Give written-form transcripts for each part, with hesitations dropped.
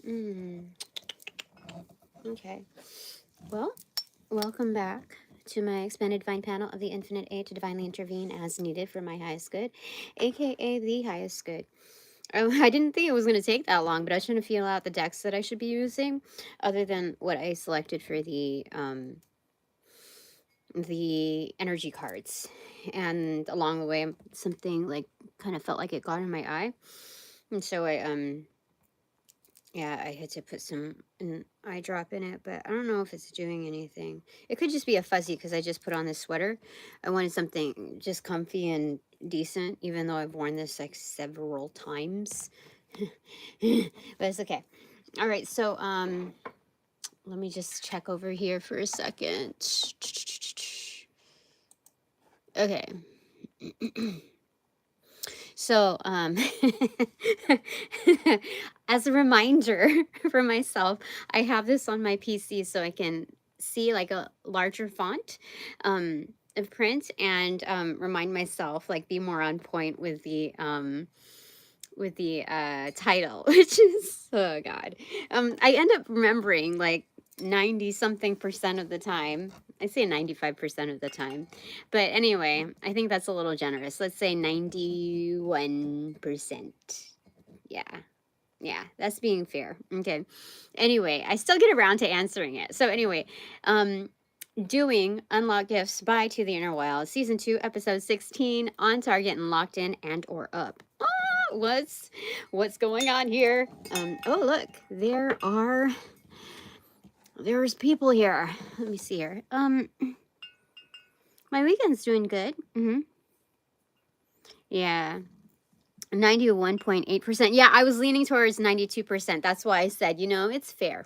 Okay. Well, welcome back to my expanded divine panel of the infinite aid to divinely intervene as needed for my highest good, aka the highest good. Oh, I didn't think it was going to take that long, but I was trying to feel out the decks that I should be using, other than what I selected for the energy cards. And along the way, something like kind of felt like it got in my eye, and so yeah, I had to put an eye drop in it, but I don't know if it's doing anything. It could just be a fuzzy because I just put on this sweater. I wanted something just comfy and decent, even though I've worn this like several times. But it's okay. All right, so let me just check over here for a second. Okay. So, as a reminder for myself, I have this on my PC so I can see like a larger font of print and remind myself, like be more on point with the title, which is, oh God. I end up remembering like 90 something percent of the time. I say 95% of the time. But anyway, I think that's a little generous. Let's say 91%. Yeah. Yeah, that's being fair. Okay. Anyway, I still get around to answering it. So anyway, doing Unlock Gifts by To the Inner Wild, Season 2, Episode 16, On Target and Locked In and or Up. What's going on here? Oh, look, there's people here. Let me see here. My weekend's doing good. Yeah. 91.8%. Yeah, I was leaning towards 92%. That's why I said, it's fair.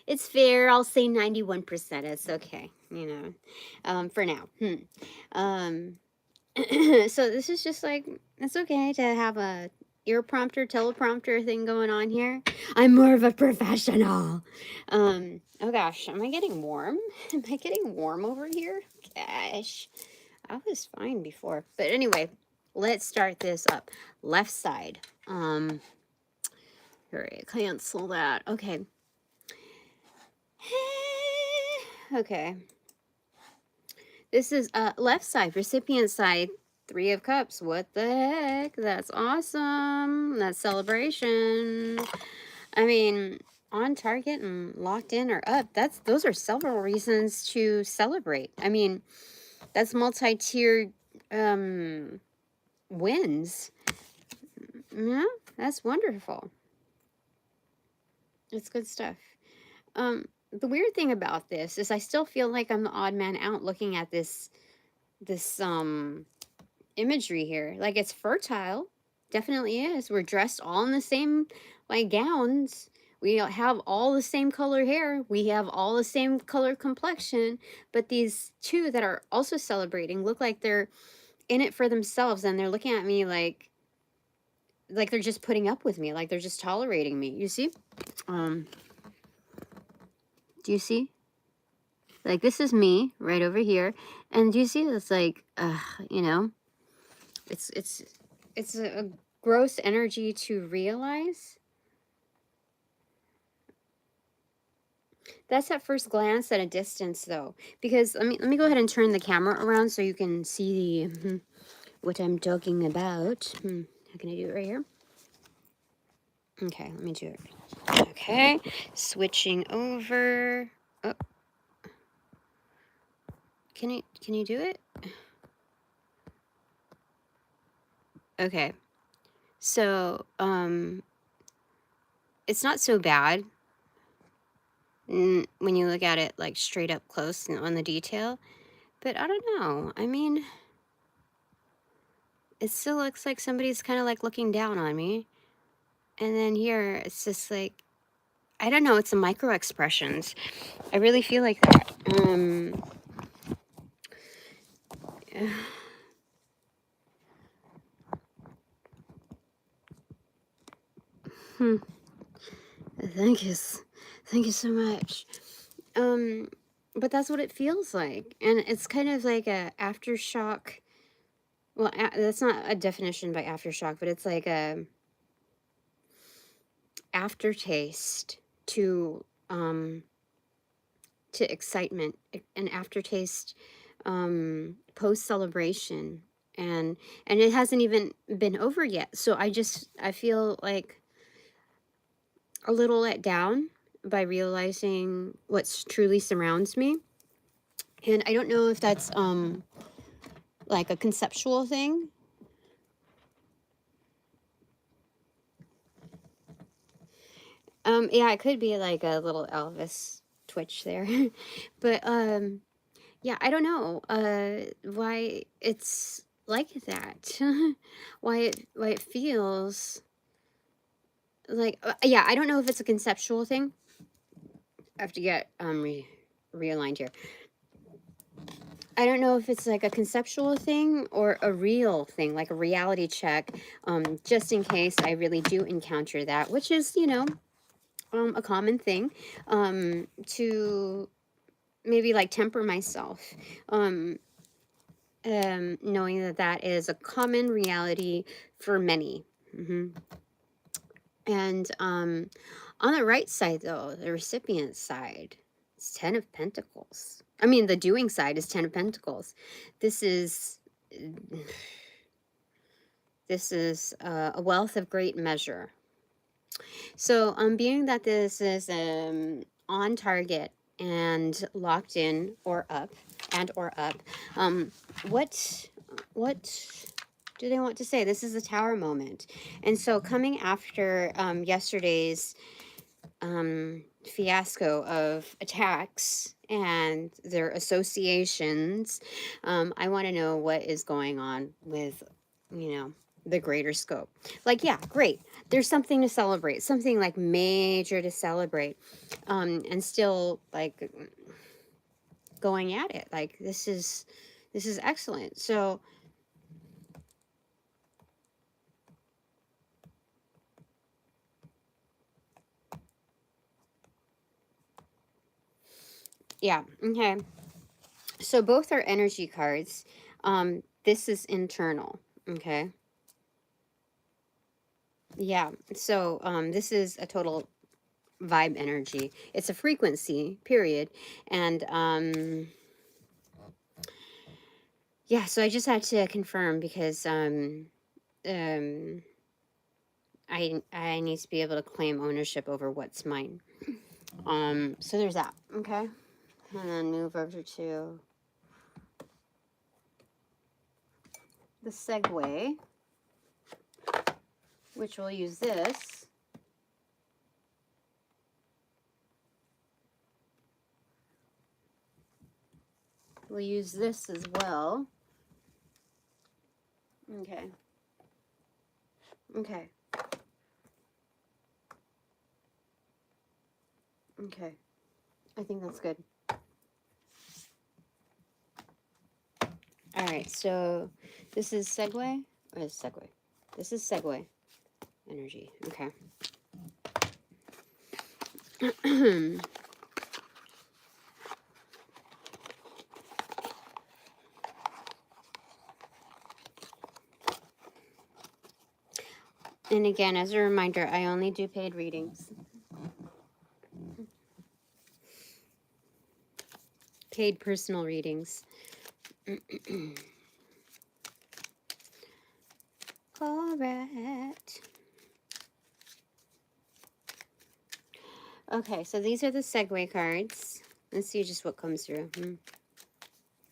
It's fair. I'll say 91%. It's okay, for now. So this is just like, it's okay to have a ear prompter, teleprompter thing going on here. I'm more of a professional. Oh gosh, am I getting warm? Am I getting warm over here? Gosh, I was fine before. But anyway, let's start this up. Left side. All right, cancel that. Okay. Okay. This is left side, recipient side, 3 of Cups. What the heck? That's awesome. That's celebration. I mean, on target and locked in or up. Those are several reasons to celebrate. I mean, that's multi-tiered wins. Yeah, that's wonderful. It's good stuff. The weird thing about this is I still feel like I'm the odd man out looking at this imagery here. Like, it's fertile. Definitely is. We're dressed all in the same like gowns. We have all the same color hair. We have all the same color complexion. But these two that are also celebrating look like they're in it for themselves, and they're looking at me like they're just putting up with me, like they're just tolerating me. You see? Do you see? Like, this is me right over here. And do you see? It's like, it's a gross energy to realize. That's at first glance at a distance, though, because let me go ahead and turn the camera around so you can see the what I'm talking about. How can I do it right here? Okay, let me do it. Okay, switching over. Oh, can you do it? Okay, so it's not so bad when you look at it like straight up close and on the detail, but I don't know. I mean, it still looks like somebody's kind of like looking down on me. And then here, it's just like, I don't know, it's the micro expressions. I really feel like that. Thank you so much. But that's what it feels like. And it's kind of like a aftershock. Well, that's not a definition by aftershock, but it's like a aftertaste to excitement, an aftertaste, post celebration, and it hasn't even been over yet. So I feel like a little let down by realizing what's truly surrounds me. And I don't know if that's like a conceptual thing. Yeah, it could be like a little Elvis twitch there. But yeah, I don't know why it's like that. why it feels like yeah, I don't know if it's a conceptual thing. I have to get realigned here. I don't know if it's like a conceptual thing or a real thing, like a reality check, just in case I really do encounter that, which is, you know, a common thing, to maybe like temper myself, knowing that that is a common reality for many. And on the right side, though, the recipient side, it's 10 of Pentacles. I mean, the doing side is 10 of Pentacles. This is a wealth of great measure. So, being that this is on target and locked in or up, what do they want to say? This is a Tower moment. And so coming after yesterday's fiasco of attacks and their associations, I want to know what is going on with, you know, the greater scope. Like, yeah, great. There's something to celebrate, something like major to celebrate, and still like going at it. Like this is excellent. So yeah, okay. So both are energy cards. This is internal, okay? Yeah, so this is a total vibe energy. It's a frequency, period. And yeah, so I just had to confirm because I need to be able to claim ownership over what's mine. So there's that, okay? And then move over to the Segue, which we'll use this. We'll use this as well. Okay. Okay. Okay. I think that's good. All right, so this is Segue, or is Segue? This is Segue energy, okay. And again, as a reminder, I only do paid readings. Paid personal readings. All right. Okay, so these are the Segue cards. Let's see just what comes through.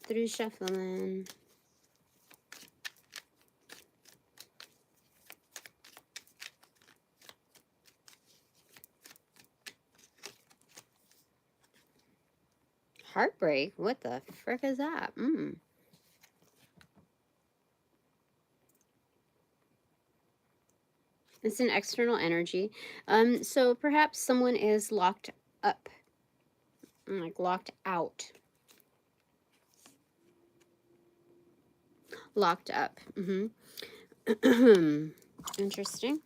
Through shuffling. Heartbreak? What the frick is that? It's an external energy. So perhaps someone is locked up. Like locked out. Locked up. Interesting.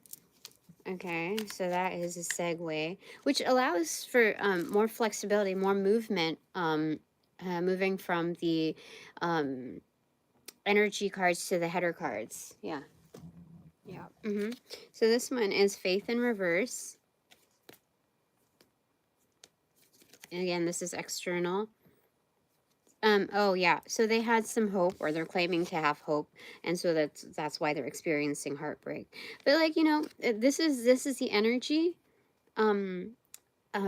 Okay, so that is a Segue, which allows for more flexibility, more movement, moving from the energy cards to the header cards. Yeah. Yeah. So this one is Faith in Reverse. Again, this is external. Oh yeah, so they had some hope, or they're claiming to have hope, and so that's why they're experiencing heartbreak. But like, you know, this is the energy,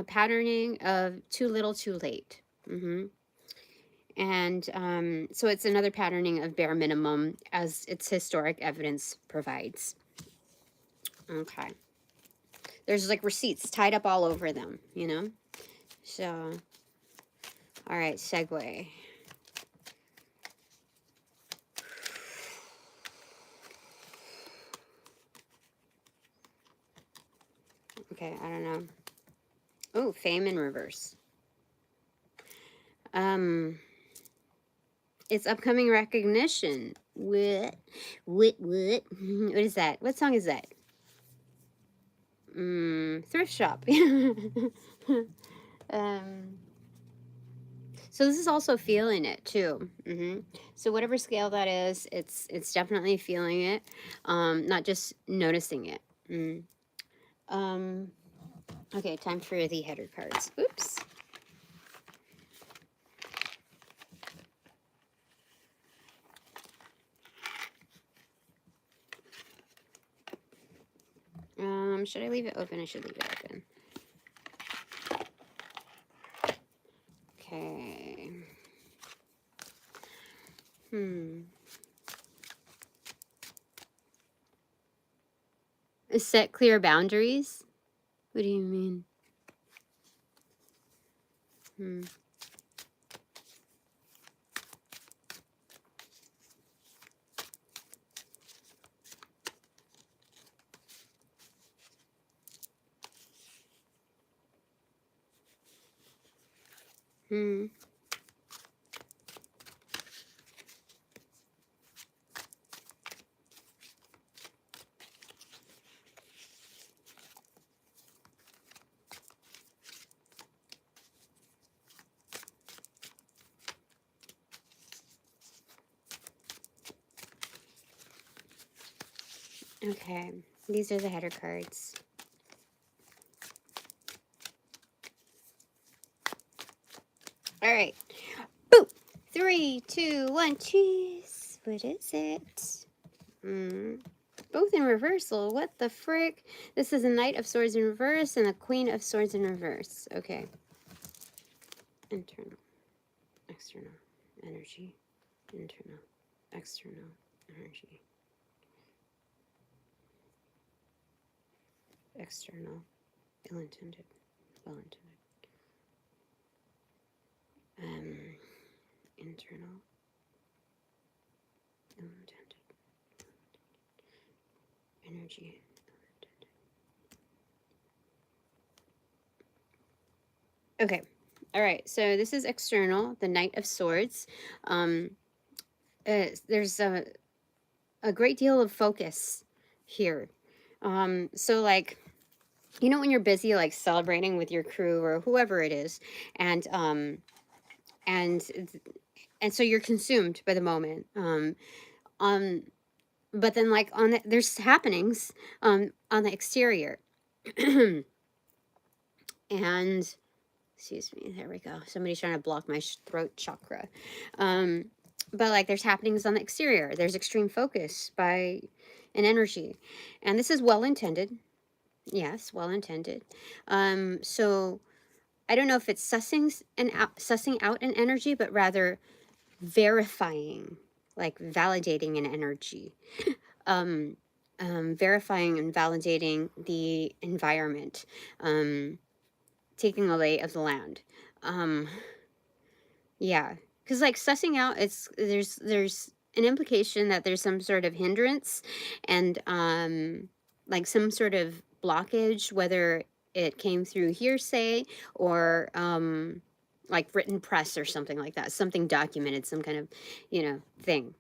patterning of too little, too late. And so it's another patterning of bare minimum, as its historic evidence provides. Okay, there's like receipts tied up all over them, you know. So, all right, segue. Okay, I don't know. Oh, fame in reverse. It's upcoming recognition. What? What is that? What song is that? Thrift shop. So this is also feeling it too. So whatever scale that is, it's definitely feeling it, not just noticing it. Okay, time for the header cards. Oops. Should I leave it open? I should leave it open. Okay. Set clear boundaries? What do you mean? Okay, these are the header cards. All right. Boop. 3, 2, 1, cheese. What is it? Both in reversal. What the frick? This is a Knight of Swords in reverse and a Queen of Swords in reverse. Okay. Internal, external, energy, internal, external, energy, external, ill-intended, well-intended, internal, ill-intended, energy, ill-intended. Okay. All right, so this is external, the Knight of Swords. There's a great deal of focus here. So like, you know, when you're busy like celebrating with your crew or whoever it is, and so you're consumed by the moment. But then like there's happenings on the exterior. And excuse me, there we go. Somebody's trying to block my throat chakra. But like there's happenings on the exterior. There's extreme focus by an energy. And this is well-intended. Yes, well-intended. So I don't know if it's sussing out an energy, but rather verifying, like validating an energy. Verifying and validating the environment. Taking a lay of the land. Yeah, because like sussing out, there's an implication that there's some sort of hindrance and like some sort of blockage, whether it came through hearsay or like written press or something like that, something documented, some kind of, you know, thing.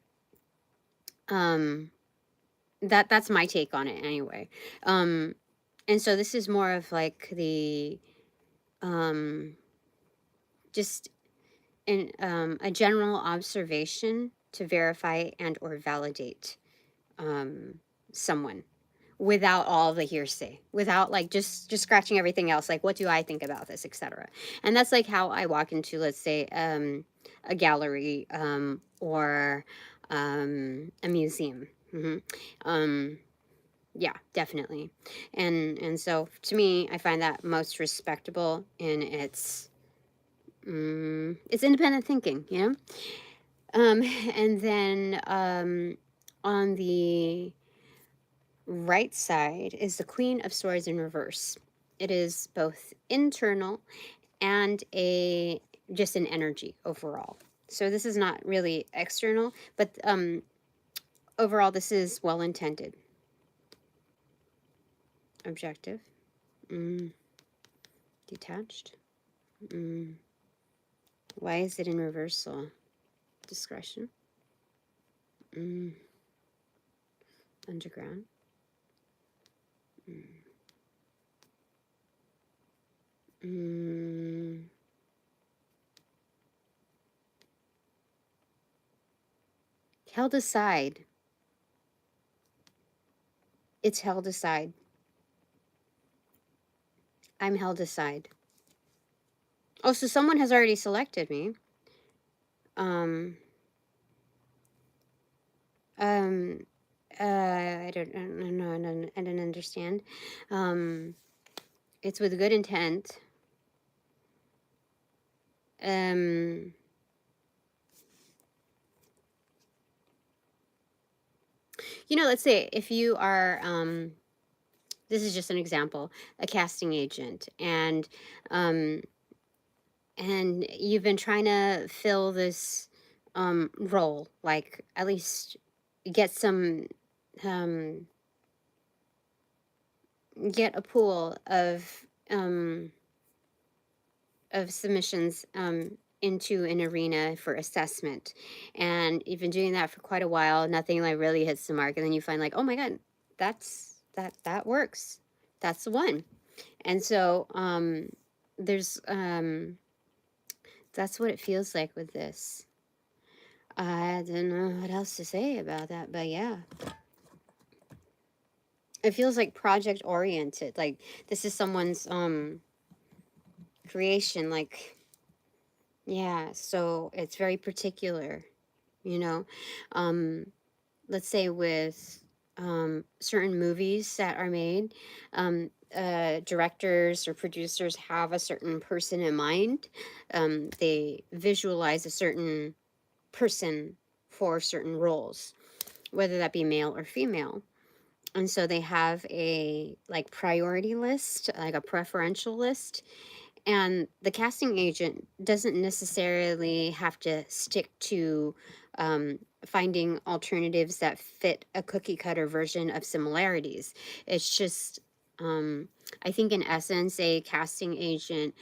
That's my take on it anyway. And so this is more of like the just in a general observation to verify and or validate someone without all the hearsay, without like just scratching everything else, like what do I think about this, etc. And that's like how I walk into, let's say, a gallery, or a museum. Yeah, definitely. And so to me, I find that most respectable in it's independent thinking, you know. And then on the right side is the Queen of Swords in reverse. It is both internal and just an energy overall. So this is not really external, but overall this is well intended. Objective. Detached. Why is it in reversal? Discretion. Underground. Held aside. It's held aside. I'm held aside. Oh, so someone has already selected me. I don't know. I don't understand. It's with good intent. You know, let's say if you are, this is just an example, a casting agent, and you've been trying to fill this role, like at least get some, get a pool of submissions into an arena for assessment, and you've been doing that for quite a while. Nothing like really hits the mark, and then you find like, oh my god, that works. That's the one. And so there's that's what it feels like with this. I don't know what else to say about that, but yeah. It feels like project oriented. Like this is someone's creation, like, yeah, so it's very particular, you know. Let's say with certain movies that are made, directors or producers have a certain person in mind. They visualize a certain person for certain roles, whether that be male or female. And so they have a like priority list, like a preferential list. And the casting agent doesn't necessarily have to stick to finding alternatives that fit a cookie cutter version of similarities. It's just, I think in essence, a casting agent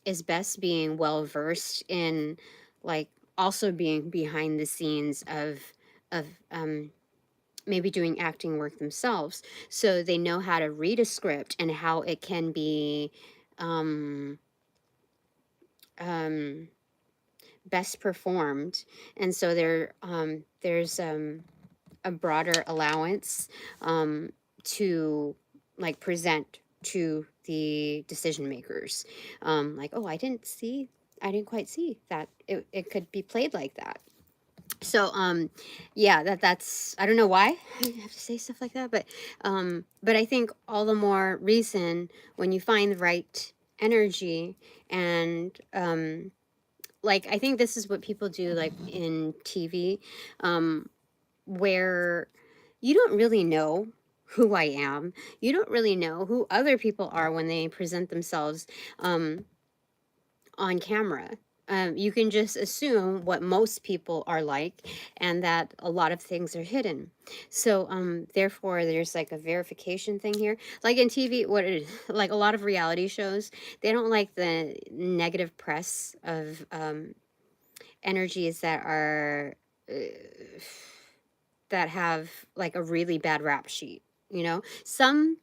is best being well versed in like also being behind the scenes of maybe doing acting work themselves, so they know how to read a script and how it can be best performed. And so there's a broader allowance to like present to the decision makers, like, oh, I didn't quite see that it could be played like that. So yeah, that's, I don't know why I have to say stuff like that, but I think all the more reason when you find the right energy. And like I think this is what people do like in TV, where you don't really know who I am. You don't really know who other people are when they present themselves on camera. You can just assume what most people are like, and that a lot of things are hidden. So therefore there's like a verification thing here. Like in TV, like a lot of reality shows, they don't like the negative press of energies that are that have like a really bad rap sheet, you know. Some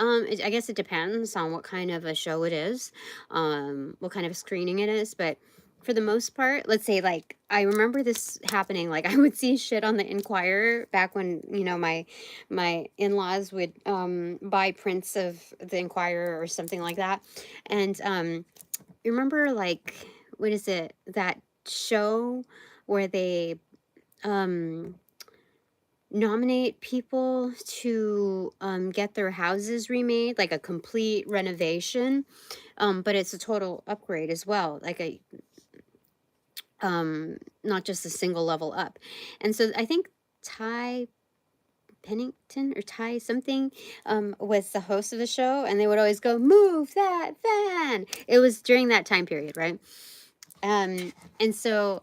I guess it depends on what kind of a show it is, what kind of a screening it is, but for the most part, let's say, like, I remember this happening, like, I would see shit on the Inquirer back when, you know, my in-laws would buy prints of the Inquirer or something like that. And you remember, like, what is it, that show where they nominate people to get their houses remade, like a complete renovation, but it's a total upgrade as well, like a not just a single level up. And so I think Ty Pennington or Ty something was the host of the show, and they would always go, "Move that van." It was during that time period, right? And so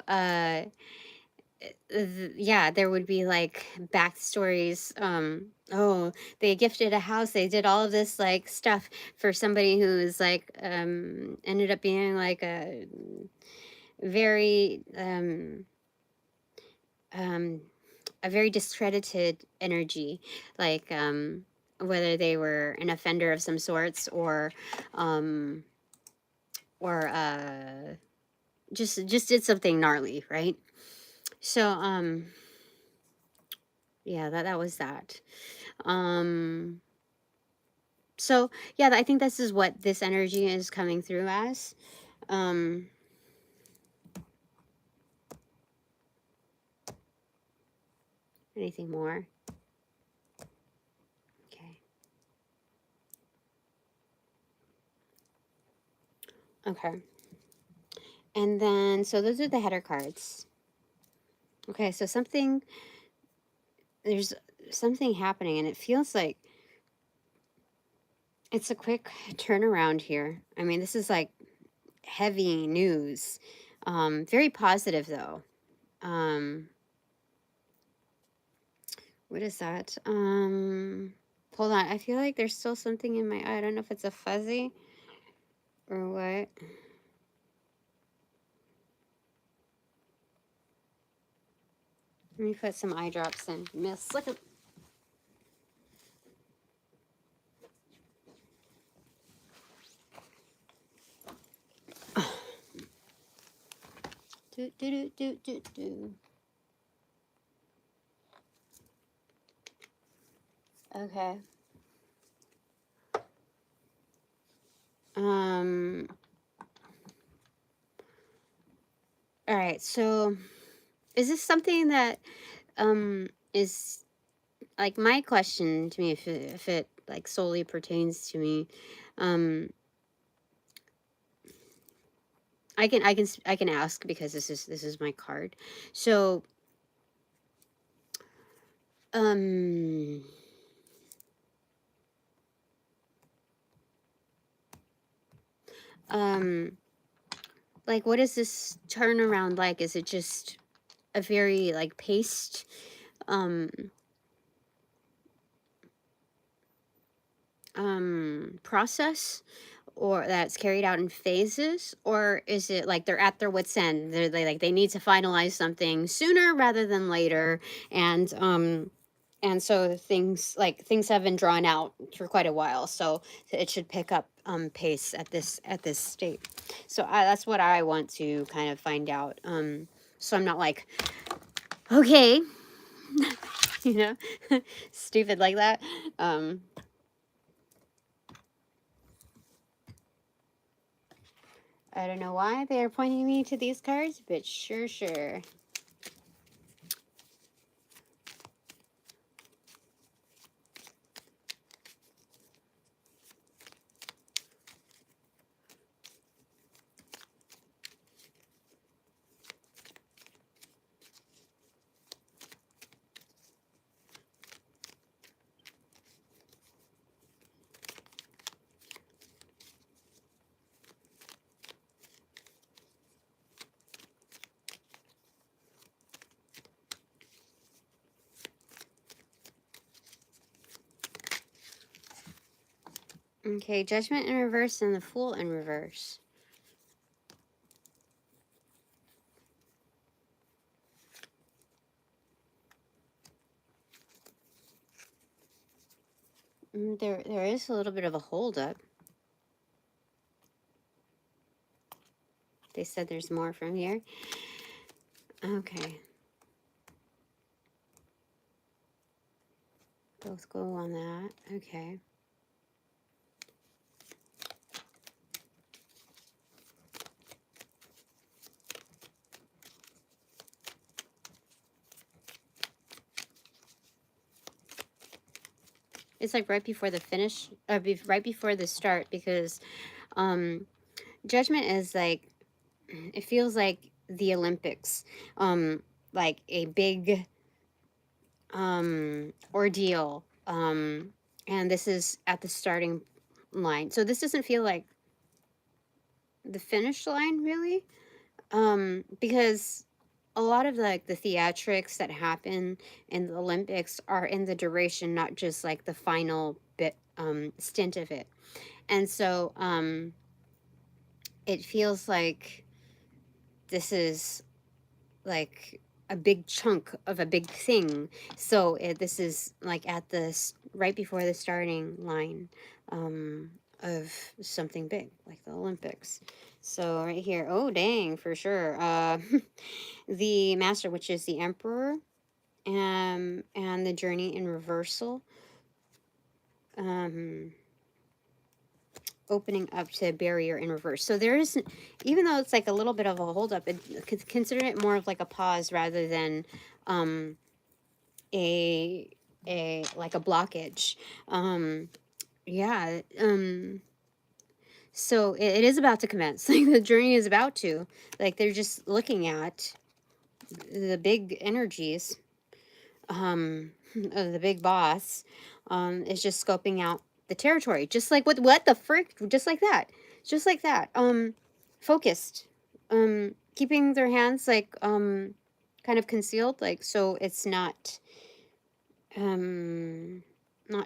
yeah, there would be like backstories. Oh, they gifted a house, they did all of this like stuff for somebody who is like ended up being like a very a very discredited energy, like whether they were an offender of some sorts um or just did something gnarly, right? So yeah, that was that. So yeah, I think this is what this energy is coming through as. Anything more? Okay. Okay. And then, so those are the header cards. Okay, so there's something happening, and it feels like it's a quick turnaround here. I mean, this is like heavy news. Very positive though. What is that? Hold on. I feel like there's still something in my eye. I don't know if it's a fuzzy or what. Let me put some eye drops in. Miss, look at. Do, do, do, do, do, do. Okay. All right. So, is this something that is like my question to me, if it like solely pertains to me? I can ask because this is my card. So, like, what is this turnaround like? Is it just a very like paced process, or that's carried out in phases, or is it like they're at their wits end, they need to finalize something sooner rather than later, and so things have been drawn out for quite a while, so it should pick up pace at this state. So that's what I want to kind of find out, so I'm not like, okay, you know, stupid like that. I don't know why they are pointing me to these cards, but sure. Okay, Judgment in reverse and the Fool in reverse. There is a little bit of a holdup. they said there's more from here. Okay. Both go on that. Okay. It's like right before the finish, right before the start, because Judgment is like, it feels like the Olympics, like a big ordeal, and this is at the starting line. So this doesn't feel like the finish line, really, because a lot of the theatrics that happen in the Olympics are in the duration, not just like the final bit stint of it. And so it feels like this is like a big chunk of a big thing. So this is like at the right before the starting line of something big, like the Olympics. So right here, oh dang, for sure. The Master, which is the Emperor, and the Journey in Reversal. Opening up to barrier in reverse. So there is, even though it's like a little bit of a holdup, consider it more of like a pause rather than a like a blockage. Yeah. So it is about to commence. Like the journey is about to. Like they're just looking at the big energies of the big boss is just scoping out the territory, just like what the frick, just like that, focused, keeping their hands like kind of concealed, like so it's not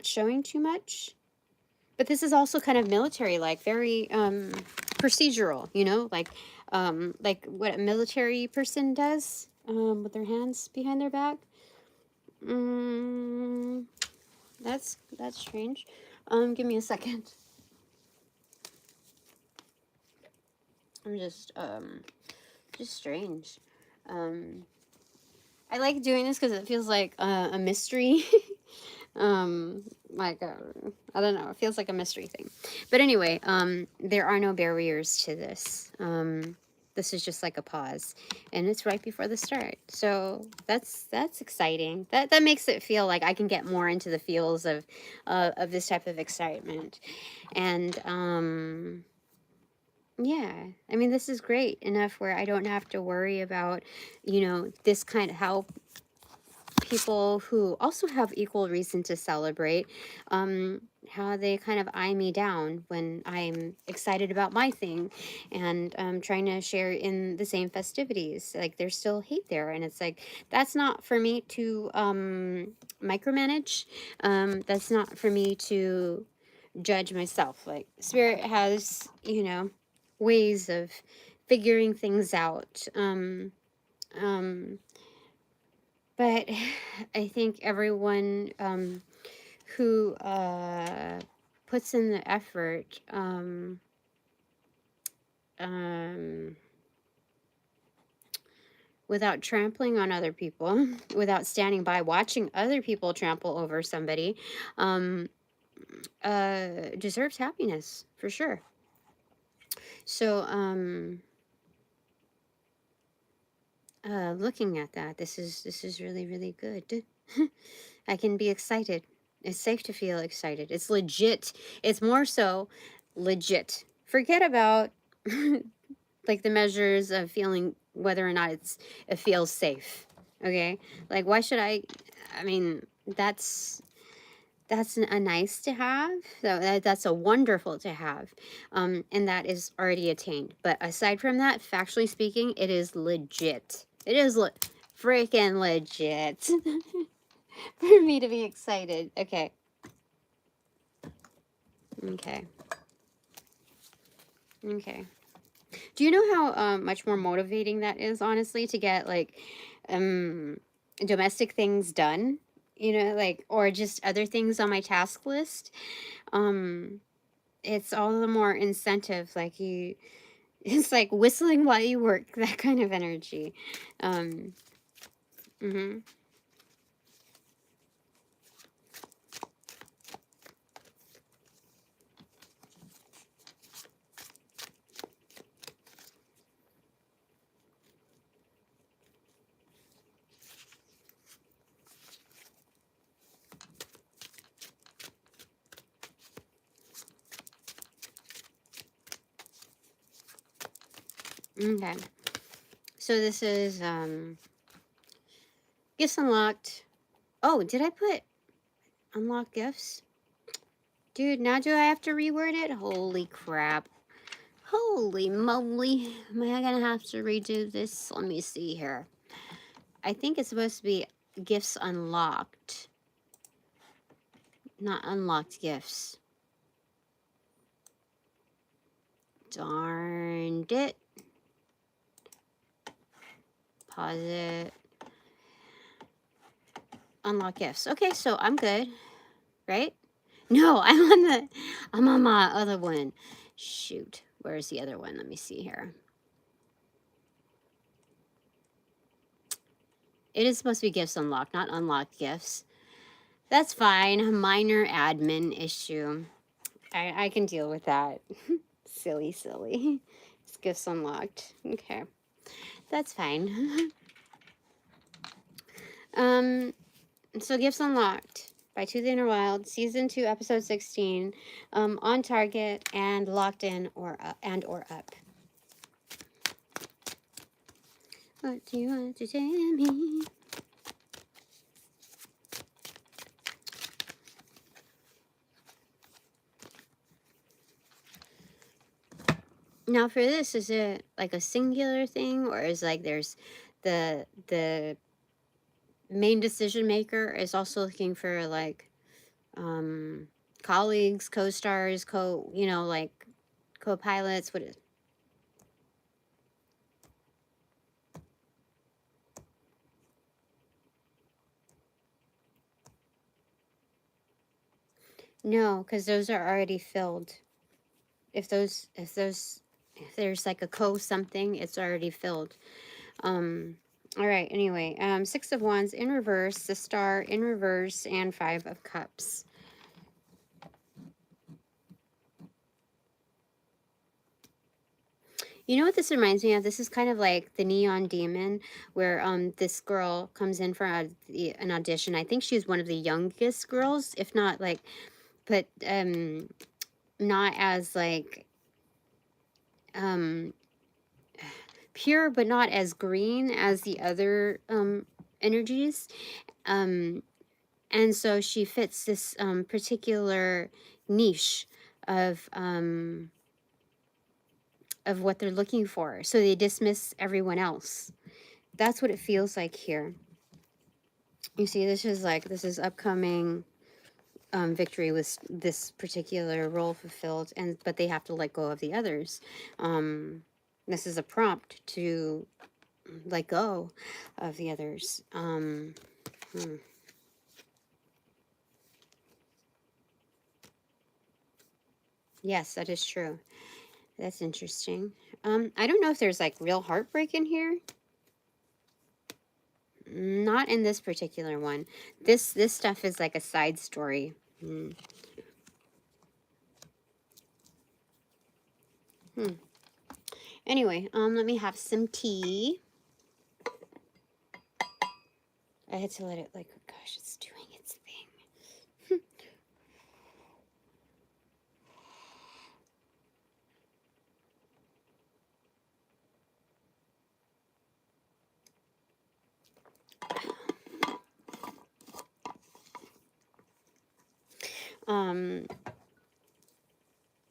showing too much. But this is also kind of military, like very procedural, you know, like what a military person does with their hands behind their back. That's strange. Give me a second. I'm just strange. I like doing this because it feels like a mystery. Like I don't know, it feels like a mystery thing. But anyway, there are no barriers to this. This is just like a pause, and it's right before the start. So that's exciting. That makes it feel like I can get more into the feels of this type of excitement. And yeah, I mean, this is great enough where I don't have to worry about, you know, this kind of how people who also have equal reason to celebrate, how they kind of eye me down when I'm excited about my thing and trying to share in the same festivities. Like there's still hate there, and it's like that's not for me to micromanage. That's not for me to judge myself. Like Spirit has, you know, ways of figuring things out. But I think everyone who puts in the effort without trampling on other people, without standing by watching other people trample over somebody, deserves happiness for sure. So looking at that, this is really, really good. I can be excited. It's safe to feel excited. It's legit. It's more so legit. Forget about like the measures of feeling whether or not it feels safe. Okay? Like why should I mean, that's a nice to have. So that's a wonderful to have. And that is already attained. But aside from that, factually speaking, it is legit. It is freaking legit for me to be excited. Okay. Okay. Okay. Do you know how much more motivating that is, honestly, to get like domestic things done? You know, like, or just other things on my task list. It's all the more incentive, like It's like whistling while you work, that kind of energy. Mm-hmm. Okay. So this is gifts unlocked. Oh, did I put unlock gifts? Dude, now do I have to reword it? Holy crap. Holy moly. Am I gonna have to redo this? Let me see here. I think it's supposed to be gifts unlocked, not unlocked gifts. Darned it. Pause it. Unlock gifts. Okay, so I'm good, right? No, I'm on my other one. Shoot, where's the other one? Let me see here. It is supposed to be gifts unlocked, not unlocked gifts. That's fine. Minor admin issue. I can deal with that. Silly. It's gifts unlocked. Okay, that's fine. So gifts unlocked by To the Inner Wild, season 2, episode 16, on target and locked in or up. What do you want to tell me? Now for this, is it like a singular thing, or is like there's the main decision maker is also looking for like colleagues, co-stars, like co-pilots? What is? No, because those are already filled. If there's like a something, it's already filled. All right, anyway, 6 of Wands in reverse, the Star in reverse, and 5 of Cups. You know what this reminds me of? This is kind of like the Neon Demon, where this girl comes in for an audition. I think she's one of the youngest girls, if not like, but not as like pure, but not as green as the other energies. And so she fits this particular niche of what they're looking for. So they dismiss everyone else. That's what it feels like here. You see, this is upcoming victory with this particular role fulfilled, but they have to let go of the others. This is a prompt to let go of the others. Yes, that is true. That's interesting. I don't know if there's like real heartbreak in here. Not in this particular one. This stuff is like a side story. Anyway, let me have some tea. I had to let it like, oh gosh, it's doing its thing.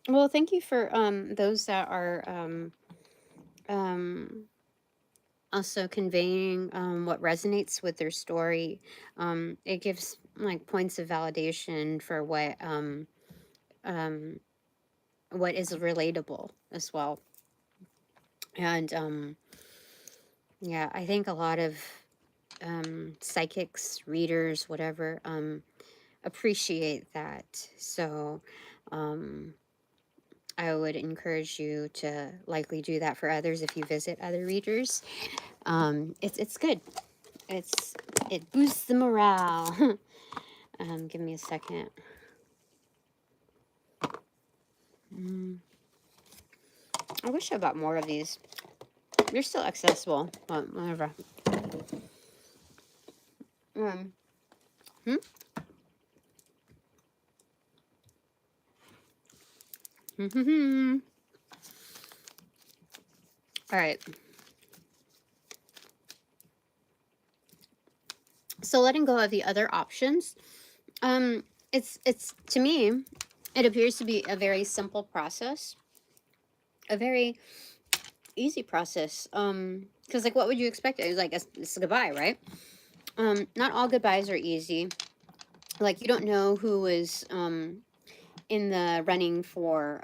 Well, thank you for those that are also conveying what resonates with their story. It gives like points of validation for what is relatable as well. And yeah, I think a lot of psychics, readers, whatever, appreciate that. So I would encourage you to likely do that for others if you visit other readers. It's good. It boosts the morale. Give me a second. I wish I bought more of these. They're still accessible, but whatever. Hmm? All right. So letting go of the other options, it's to me, it appears to be a very simple process, a very easy process. Because like, what would you expect? It was like it's a goodbye, right? Not all goodbyes are easy. Like, you don't know who is in the running for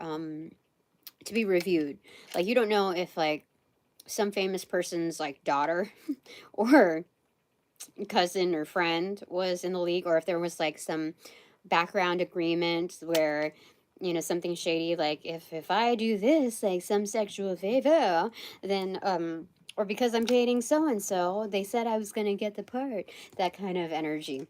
to be reviewed. Like, you don't know if like some famous person's like daughter or cousin or friend was in the league, or if there was like some background agreement where, you know, something shady, like if I do this, like some sexual favor, then or because I'm dating so and so, they said I was gonna get the part. That kind of energy.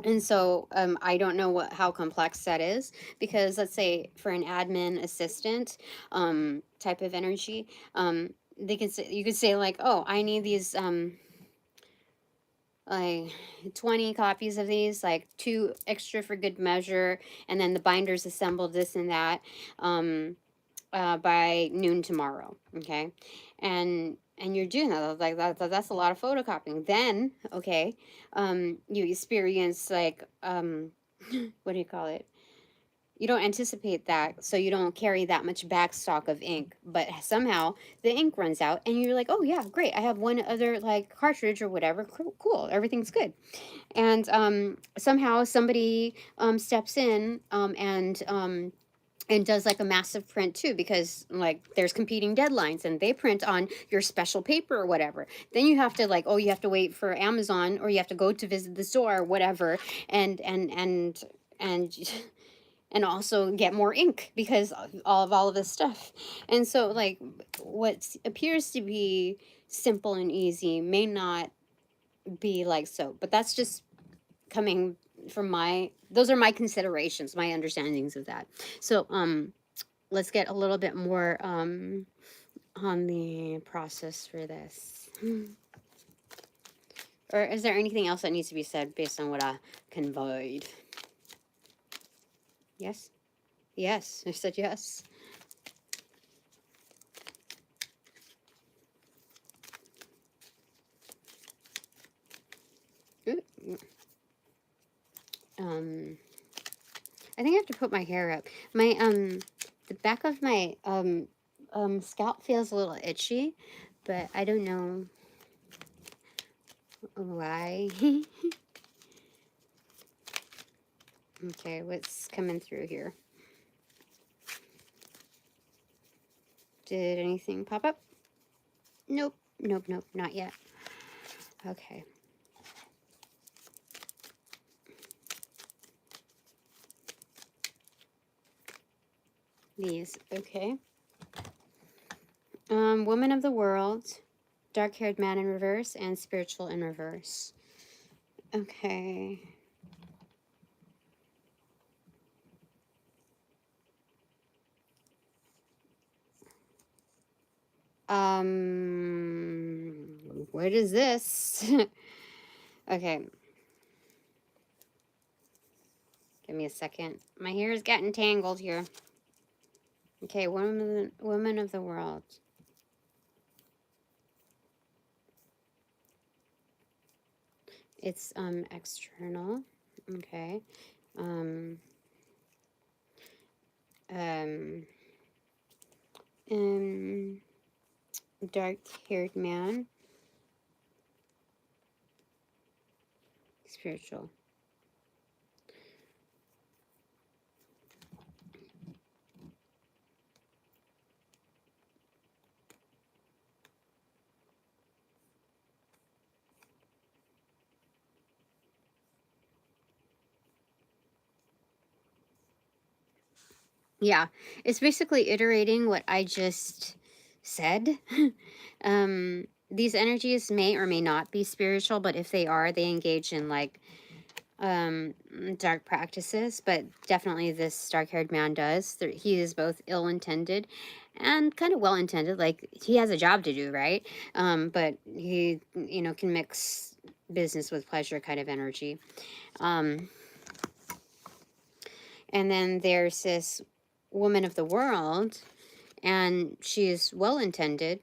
And so I don't know how complex that is, because let's say for an admin assistant type of energy, they can say, you could say like, oh, I need these like 20 copies of these, like 2 extra for good measure, and then the binders assembled, this and that, by noon tomorrow. Okay. And you're doing that, like that's a lot of photocopying. Then okay, you experience like what do you call it, you don't anticipate that, so you don't carry that much back stock of ink, but somehow the ink runs out and you're like, oh yeah, great, I have one other like cartridge or whatever, cool, everything's good. And somehow somebody steps in and does like a massive print too, because like there's competing deadlines and they print on your special paper or whatever. Then you have to like, oh, you have to wait for Amazon, or you have to go to visit the store or whatever, and and also get more ink because of all of this stuff. And so like what appears to be simple and easy may not be like so, but that's just coming from those are my considerations, my understandings of that. So let's get a little bit more on the process for this. Or is there anything else that needs to be said based on what I conveyed? Yes? Yes, I said yes. Ooh. I think I have to put my hair up. My the back of my scalp feels a little itchy, but I don't know why. Okay, what's coming through here? Did anything pop up? Nope, nope, nope, not yet. Okay. These, okay. Woman of the World, Dark-Haired Man in reverse, and Spiritual in reverse. Okay. What is this? Okay. Give me a second. My hair is getting tangled here. Okay, woman of the World. It's external. Okay. Dark-haired man. Spiritual. Yeah, it's basically iterating what I just said. These energies may or may not be spiritual, but if they are, they engage in like dark practices. But definitely this dark-haired man does. He is both ill-intended and kind of well-intended. Like, he has a job to do, right? But he, you know, can mix business with pleasure kind of energy. And then there's this woman of the world, and she is well-intended,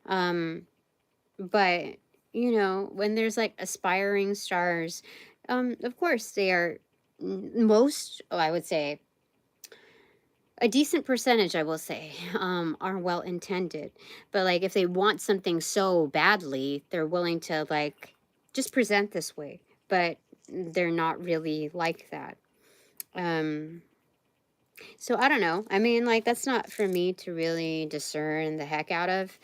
but you know, when there's like aspiring stars, of course they are most, oh, I would say a decent percentage, I will say, are well-intended, but like if they want something so badly, they're willing to like just present this way, but they're not really like that. So I don't know. I mean, like, that's not for me to really discern the heck out of.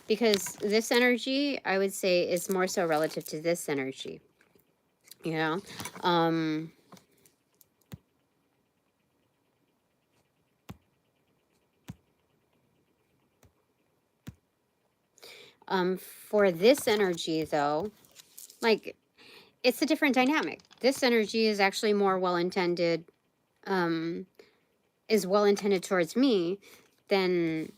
Because this energy, I would say, is more so relative to this energy. You know? For this energy, though, like, it's a different dynamic. This energy is actually more well-intended, is well-intended towards me than,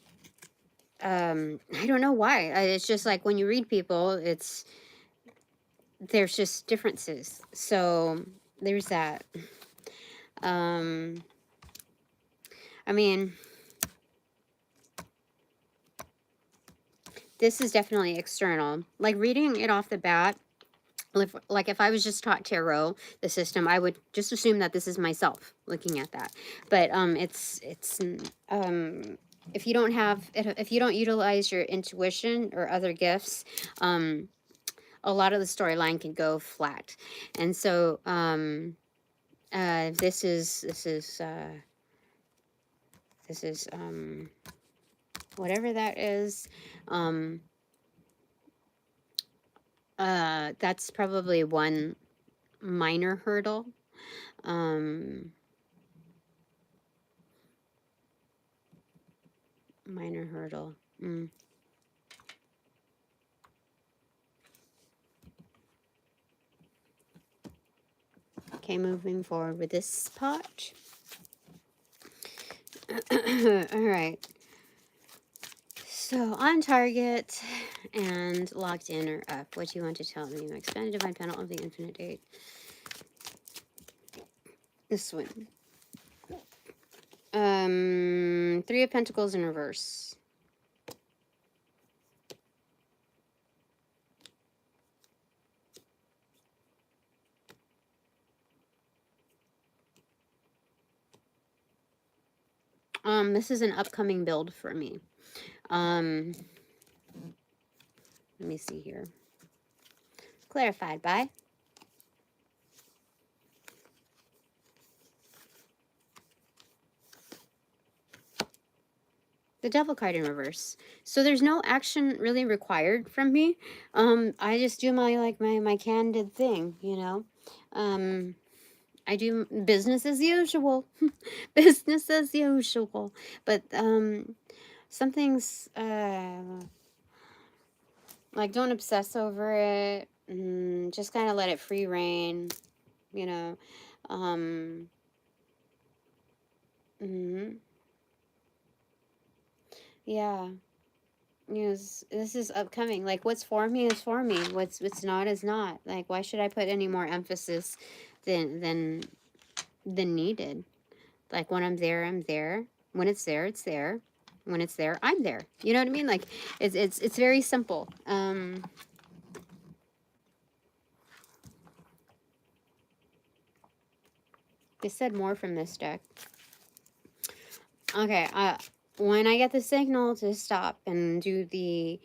I don't know why. It's just like when you read people, there's just differences. So there's that. I mean, this is definitely external. Like, reading it off the bat, like if I was just taught tarot, the system, I would just assume that this is myself looking at that. But if you don't utilize your intuition or other gifts, a lot of the storyline can go flat. And so this is whatever that is, that's probably one minor hurdle. Minor hurdle. Okay, moving forward with this part. All right. So on target and locked in or up. What do you want to tell me? Expanded divine panel of the infinite eight. This one. Three of Pentacles in reverse. This is an upcoming build for me. Let me see here. Clarified by the Devil card in reverse. So there's no action really required from me. I just do my candid thing, you know. I do business as usual. Business as usual. But some things like, don't obsess over it. Just kind of let it free reign, you know. Yeah. Yes, this is upcoming. Like, what's for me is for me. What's not is not. Like, why should I put any more emphasis than needed? Like, when I'm there, I'm there. When it's there, it's there. When it's there, I'm there. You know what I mean? Like, it's very simple. They said more from this deck. Okay, when I get the signal to stop and do the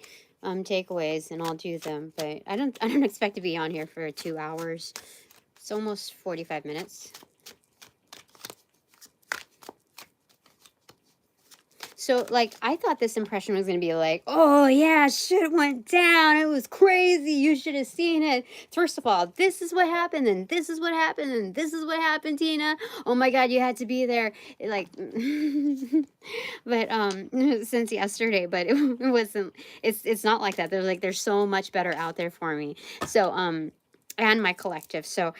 takeaways, and I'll do them. But I don't expect to be on here for 2 hours. It's almost 45 minutes. So, like, I thought this impression was going to be like, oh, yeah, shit went down. It was crazy. You should have seen it. First of all, this is what happened, and this is what happened, and this is what happened, Tina. Oh, my God, you had to be there. Like, but, since yesterday, but it wasn't, it's not like that. There's so much better out there for me. So, and my collective. So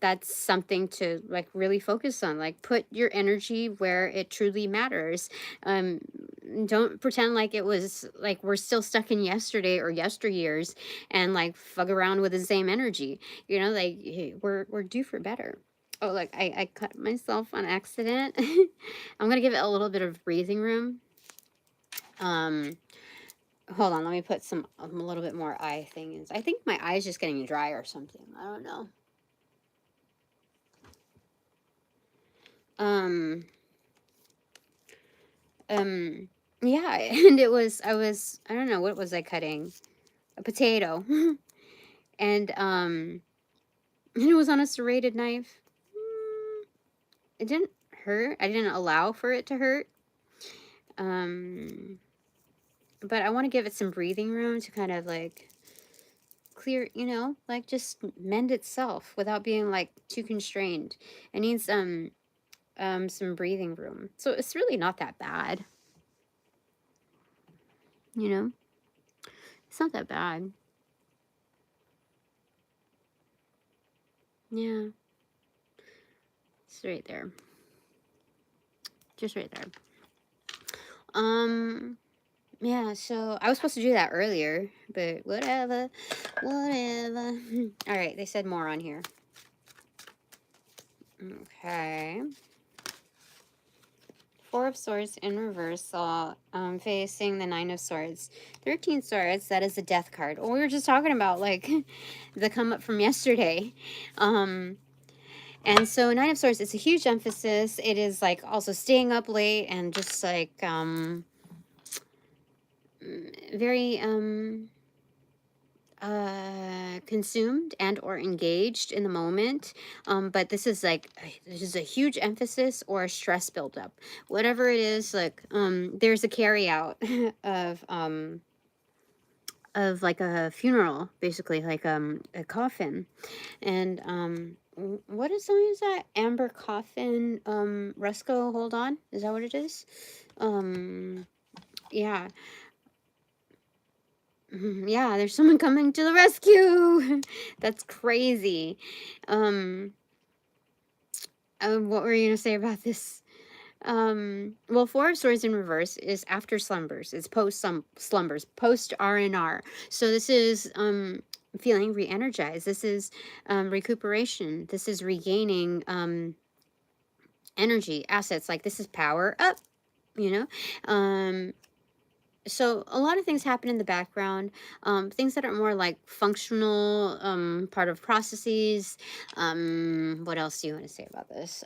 that's something to like really focus on. Like, put your energy where it truly matters. Don't pretend like it was like we're still stuck in yesterday or yesteryears and like fug around with the same energy. You know, like, hey, we're due for better. Oh, look, I cut myself on accident. I'm gonna give it a little bit of breathing room. Hold on, let me put some a little bit more eye things. I think my eye is just getting dry or something. I don't know. Yeah, and I don't know, what was I cutting? A potato. And it was on a serrated knife. It didn't hurt. I didn't allow for it to hurt. But I want to give it some breathing room to kind of like clear, you know, like just mend itself without being like too constrained. It needs some breathing room. So it's really not that bad. You know? It's not that bad. Yeah. It's right there. Just right there. Yeah, so I was supposed to do that earlier, but whatever. Whatever. All right, they said more on here. Okay. Four of Swords in reversal, facing the Nine of Swords. 13 Swords, that is a death card. Well, we were just talking about, like, the come up from yesterday. And so Nine of Swords, it's a huge emphasis. It is, like, also staying up late and just, like, very, consumed and or engaged in the moment, but this is a huge emphasis or a stress buildup, whatever it is. Like, there's a carry out of like a funeral, basically, like a coffin. And what is song is that? Amber Coffin, Rusco, hold on, is that what it is? Yeah. Yeah, there's someone coming to the rescue. That's crazy. What were you gonna say about this? Well, Four of Swords in reverse is after slumbers. It's post slumbers, post R&R. So this is feeling re-energized. This is recuperation. This is regaining energy, assets. Like, this is power up, you know? So a lot of things happen in the background, things that are more like functional, part of processes. What else do you want to say about this?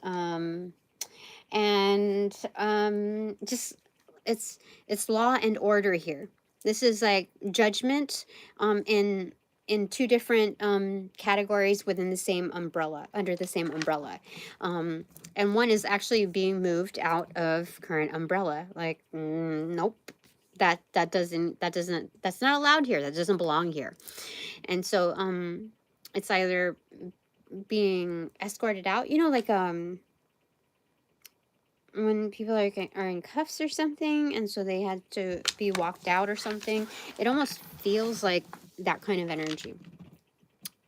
Just it's law and order here. This is like judgment, in two different categories within the same umbrella, under the same umbrella. And one is actually being moved out of current umbrella. Like, nope. That's not allowed here. That doesn't belong here. And so it's either being escorted out, you know, like when people are in cuffs or something, and so they had to be walked out or something. It almost feels like that kind of energy.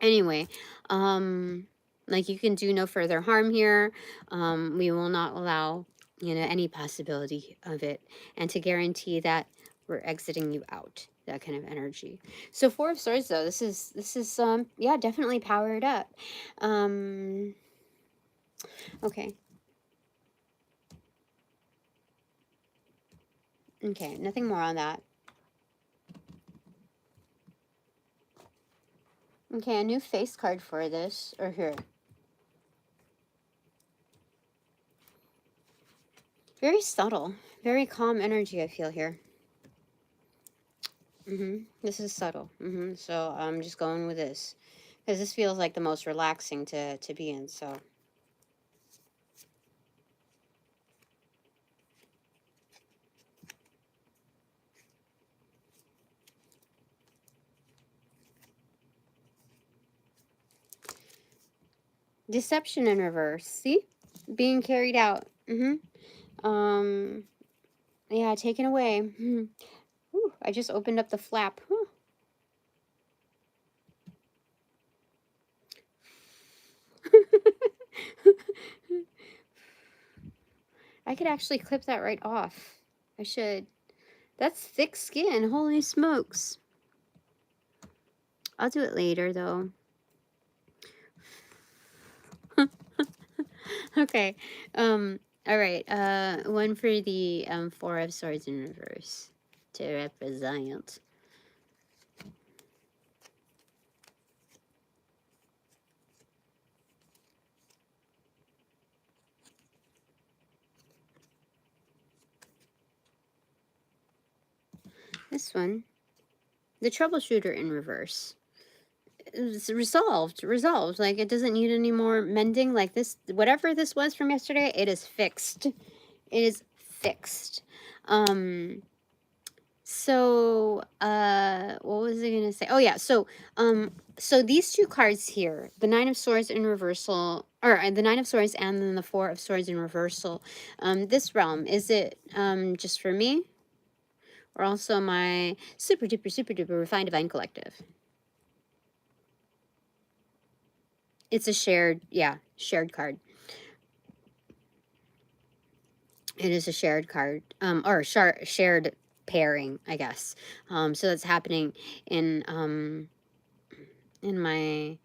Anyway, like, you can do no further harm here. We will not allow, you know, any possibility of it, and to guarantee that we're exiting you out, that kind of energy. So Four of Swords, though, this is yeah, definitely powered up. Okay. Okay, nothing more on that. Okay, a new face card for this, or here. Very subtle, very calm energy I feel here. This is subtle. So I'm just going with this, because this feels like the most relaxing to be in, so. Deception in reverse. See? Being carried out. Yeah, taken away. Ooh, I just opened up the flap. I could actually clip that right off. I should. That's thick skin. Holy smokes. I'll do it later, though. Okay. All right. One for the Four of Swords in reverse to represent. This one, the troubleshooter in reverse. It's resolved. Like, it doesn't need any more mending. Like, this, whatever this was from yesterday, it is fixed. It is fixed. So, what was I gonna say? Oh yeah, so these two cards here, the Nine of Swords in reversal, or the Nine of Swords and then the Four of Swords in reversal. This realm, is it just for me, or also my super duper refined divine collective? It's a shared, yeah, shared card. It is a shared card, or shared pairing, I guess. So that's happening in my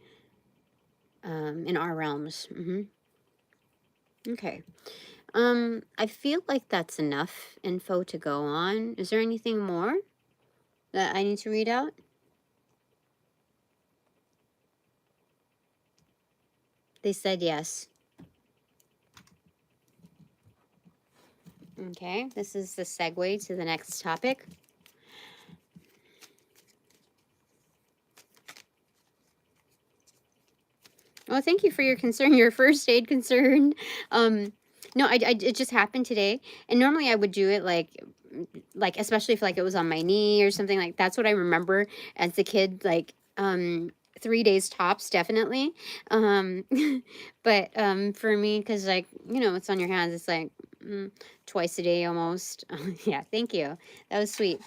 in our realms. Okay. I feel like that's enough info to go on. Is there anything more that I need to read out? They said yes. Okay, this is the segue to the next topic. Well, thank you for your concern, your first aid concern. No, it just happened today, and normally I would do it like especially if like it was on my knee or something, like that's what I remember as a kid, like 3 days tops, definitely. But for me, because like, you know, it's on your hands, it's like twice a day almost. Yeah, thank you, that was sweet.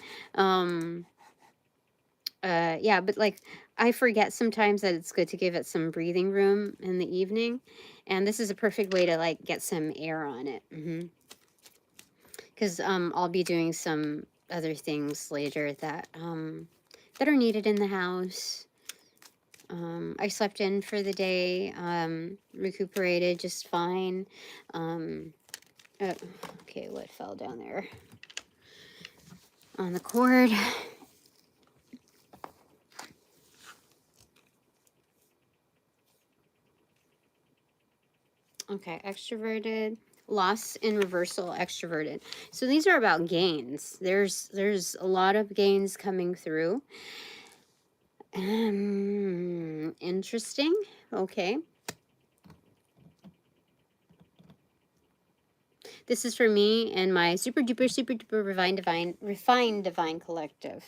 Yeah, but like I forget sometimes that it's good to give it some breathing room in the evening, and this is a perfect way to like get some air on it. Because I'll be doing some other things later that that are needed in the house. I slept in for the day, recuperated just fine. Okay, what fell down there on the cord? Okay, extroverted, loss in reversal, extroverted. So these are about gains. There's a lot of gains coming through. Interesting. Okay. This is for me and my super duper refined divine collective.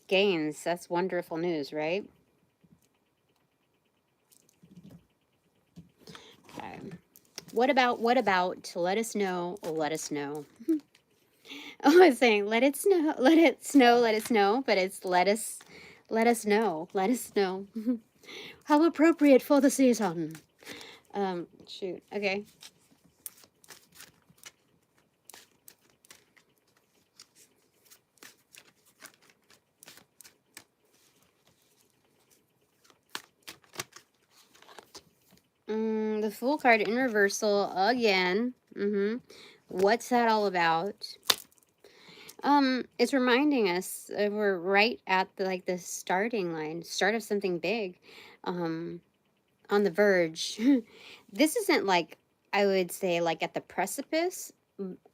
Gains. That's wonderful news, right? Okay. What about, let us know, let us know. Oh, I was saying, let it snow, let it snow, let it snow, but it's let us know, let us know. How appropriate for the season. Shoot, okay. The Fool card in reversal again. What's that all about? It's reminding us we're right at the starting line, start of something big, on the verge. This isn't like, I would say, like at the precipice.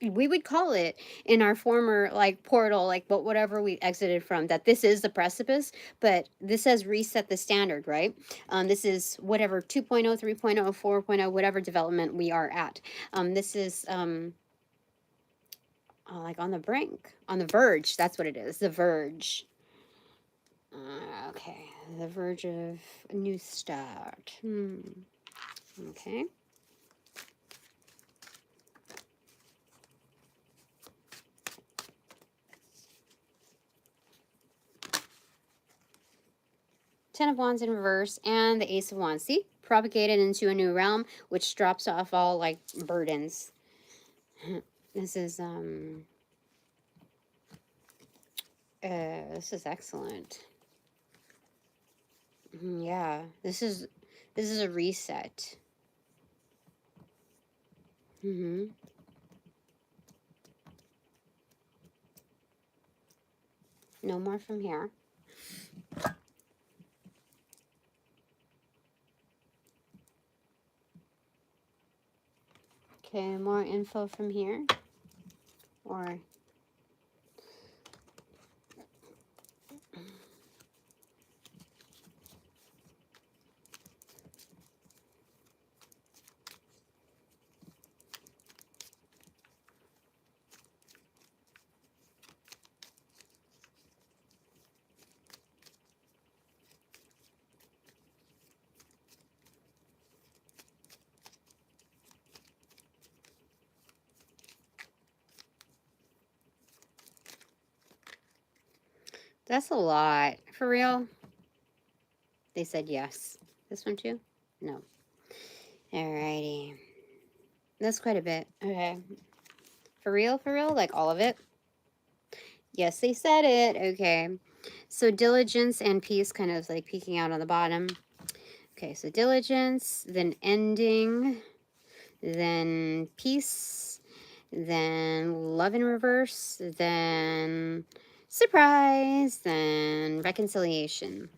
We would call it in our former like portal, like whatever we exited from, that this is the precipice, but this has reset the standard, right? This is whatever 2.0, 3.0, 4.0, whatever development we are at. This is like on the brink, on the verge. That's what it is, the verge. Okay, the verge of a new start. Okay. Ten of Wands in reverse and the Ace of Wands. See? Propagated into a new realm, which drops off all, like, burdens. This is excellent. Yeah, this is a reset. No more from here. Okay, more info from here. Or that's a lot. For real? They said yes. This one too? No. Alrighty. That's quite a bit. Okay. For real? For real? Like all of it? Yes, they said it. Okay. So diligence and peace kind of like peeking out on the bottom. Okay, so diligence, then ending, then peace, then love in reverse, then surprise, then reconciliation.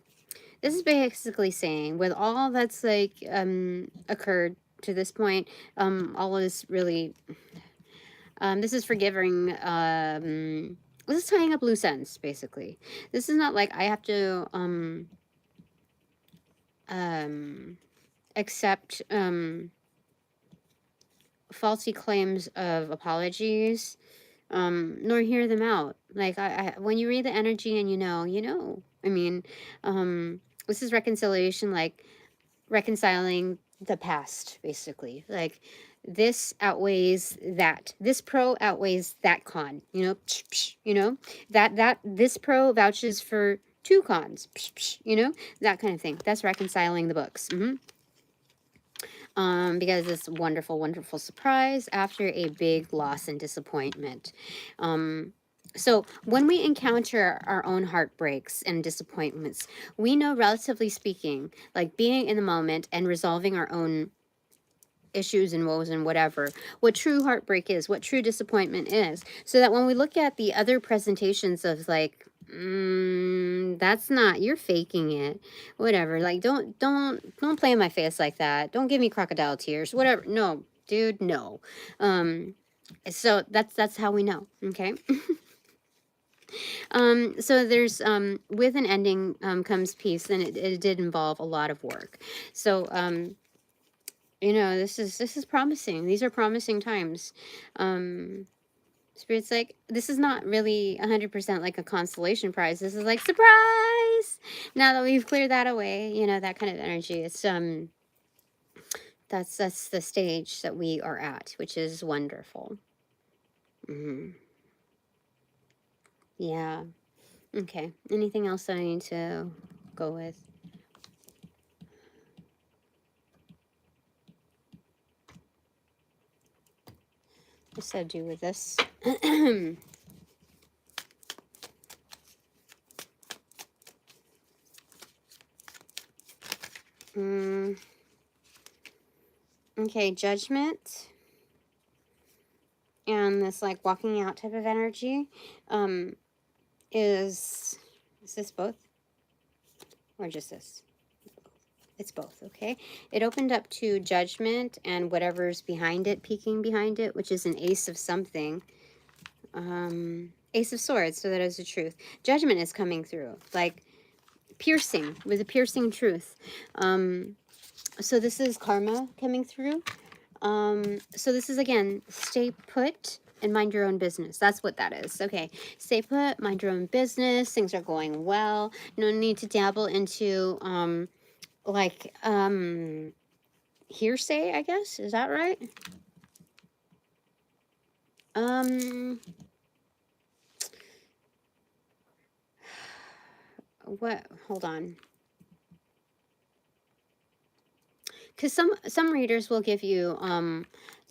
This is basically saying with all that's like occurred to this point, all is really this is forgiving, this is tying up loose ends, basically. This is not like I have to accept faulty claims of apologies, nor hear them out. Like when you read the energy and you know. I mean, this is reconciliation, like reconciling the past, basically. Like this outweighs that. This pro outweighs that con. That this pro vouches for two cons. That kind of thing. That's reconciling the books. Because it's wonderful, wonderful surprise after a big loss and disappointment. So when we encounter our own heartbreaks and disappointments, we know, relatively speaking, like being in the moment and resolving our own issues and woes and whatever, what true heartbreak is, what true disappointment is, so that when we look at the other presentations of like, that's not, you're faking it, whatever, like don't play in my face like that, don't give me crocodile tears, whatever. No, dude, no. So that's how we know. Okay. So there's with an ending comes peace, and it did involve a lot of work. So this is promising. These are promising times. Spirit's like, this is not really 100% like a constellation prize. This is like, surprise! Now that we've cleared that away, that kind of energy. It's that's the stage that we are at, which is wonderful. Yeah. Okay. Anything else I need to go with? What's that do with this? Okay, judgment and this like walking out type of energy is this both or just this? It's both. Okay, it opened up to judgment and whatever's behind it, peeking behind it, which is an ace of something, Ace of Swords. So that is the truth. Judgment is coming through, like piercing, with a piercing truth. So this is karma coming through. So this is, again, stay put and mind your own business. That's what that is. Okay, stay put, mind your own business. Things are going well. No need to dabble into hearsay, I guess. Is that right? What? Hold on. Because some readers will give you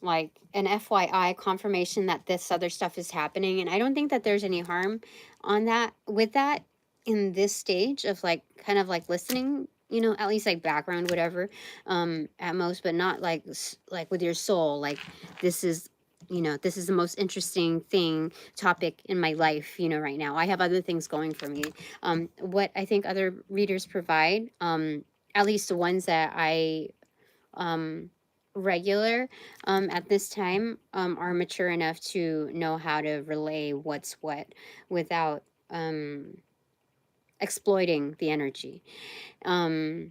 like an FYI confirmation that this other stuff is happening, and I don't think that there's any harm on that with that in this stage of like kind of like listening, you know, at least like background whatever at most, but not like like with your soul, like this is, you know, this is the most interesting topic in my life, you know, right now. I have other things going for me. What I think other readers provide, at least the ones that I regular at this time are mature enough to know how to relay what's what without exploiting the energy. Yeah,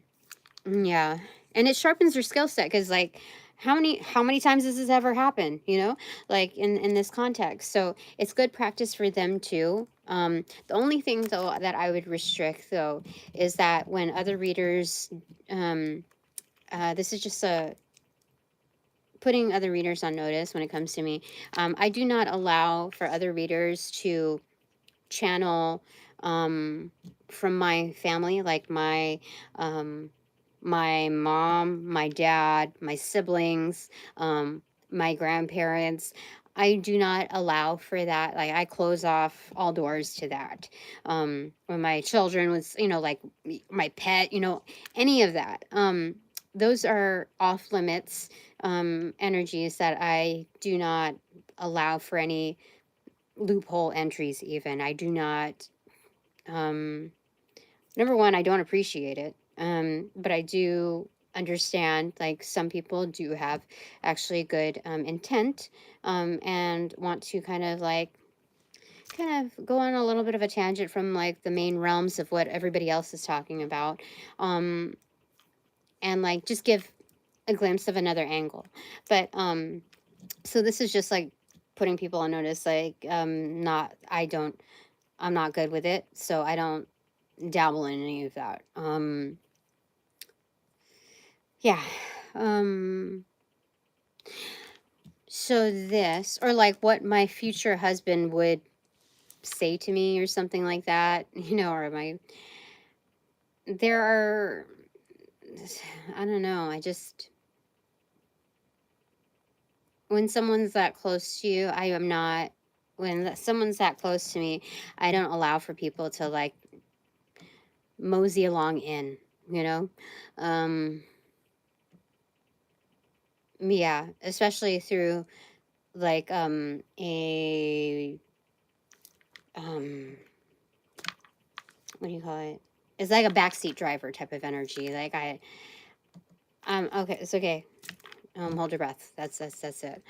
and it sharpens your skill set because like how many times has this ever happened, you know, like in this context. So it's good practice for them too. The only thing though that I would restrict though is that when other readers this is just a putting other readers on notice when it comes to me. I do not allow for other readers to channel from my family, like my mom, my dad, my siblings, my grandparents. I do not allow for that. Like I close off all doors to that. When my children was, you know, like my pet, you know, any of that. Those are off limits energies that I do not allow for any loophole entries even. I do not, number one, I don't appreciate it. But I do understand like some people do have actually good intent and want to kind of go on a little bit of a tangent from like the main realms of what everybody else is talking about and like just give a glimpse of another angle. But so this is just like putting people on notice, like I'm not good with it, so I don't dabble in any of that. Yeah. So this, or like what my future husband would say to me or something like that, you know, or there are, I don't know, when someone's that close to you, when someone's that close to me, I don't allow for people to like mosey along in, you know? Yeah, especially through like a what do you call it? It's like a backseat driver type of energy. Like okay, it's okay. Hold your breath. That's it.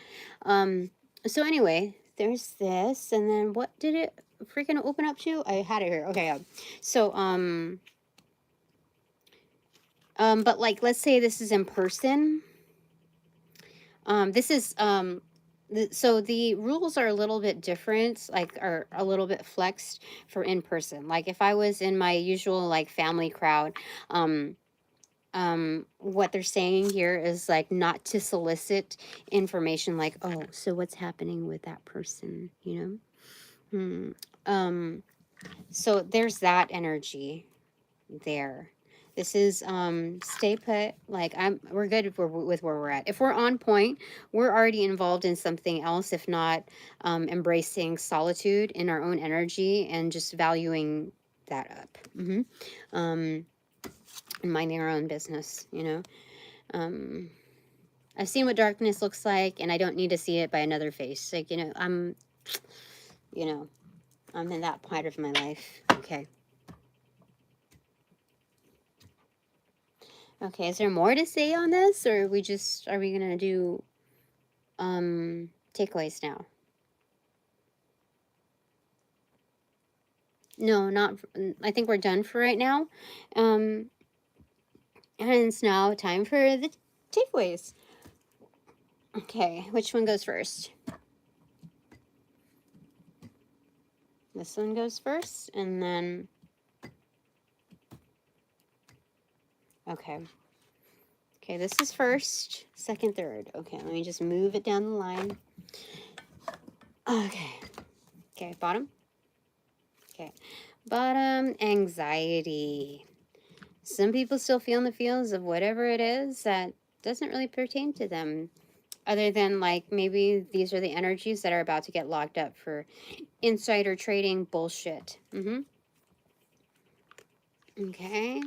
So anyway, there's this, and then what did it freaking open up to? I had it here. Okay, so but like let's say this is in person. This is so the rules are a little bit different, like are a little bit flexed for in person. Like if I was in my usual like family crowd, what they're saying here is like not to solicit information like, oh, so what's happening with that person, you know? So there's that energy there. This is stay put. Like we're good with where we're at. If we're on point, we're already involved in something else, if not embracing solitude in our own energy and just valuing that up. And minding our own business, you know. I've seen what darkness looks like, and I don't need to see it by another face. Like, you know, I'm in that part of my life. Okay. Okay, is there more to say on this, or are we gonna do takeaways now? No, not. I think we're done for right now. And it's now time for the takeaways. Okay, which one goes first? This one goes first, and then. Okay. Okay, this is first, second, third. Okay, let me just move it down the line. Okay. Okay, bottom. Okay. Bottom, anxiety. Some people still feel in the feels of whatever it is that doesn't really pertain to them. Other than, like, maybe these are the energies that are about to get locked up for insider trading bullshit. Okay.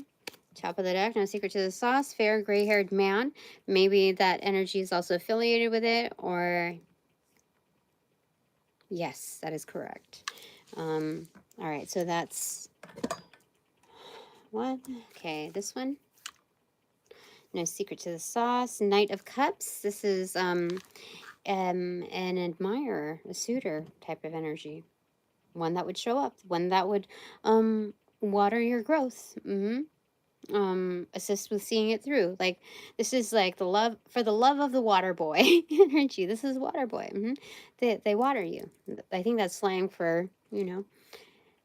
Top of the deck, no secret to the sauce. Fair, gray-haired man. Maybe that energy is also affiliated with it, or... Yes, that is correct. All right, so that's one. Okay, this one. No secret to the sauce. Knight of Cups. This is an admirer, a suitor type of energy. One that would show up. One that would water your growth. Assist with seeing it through. Like, this is like the love, for the love of the water boy energy. This is water boy. They water you. I think that's slang for, you know,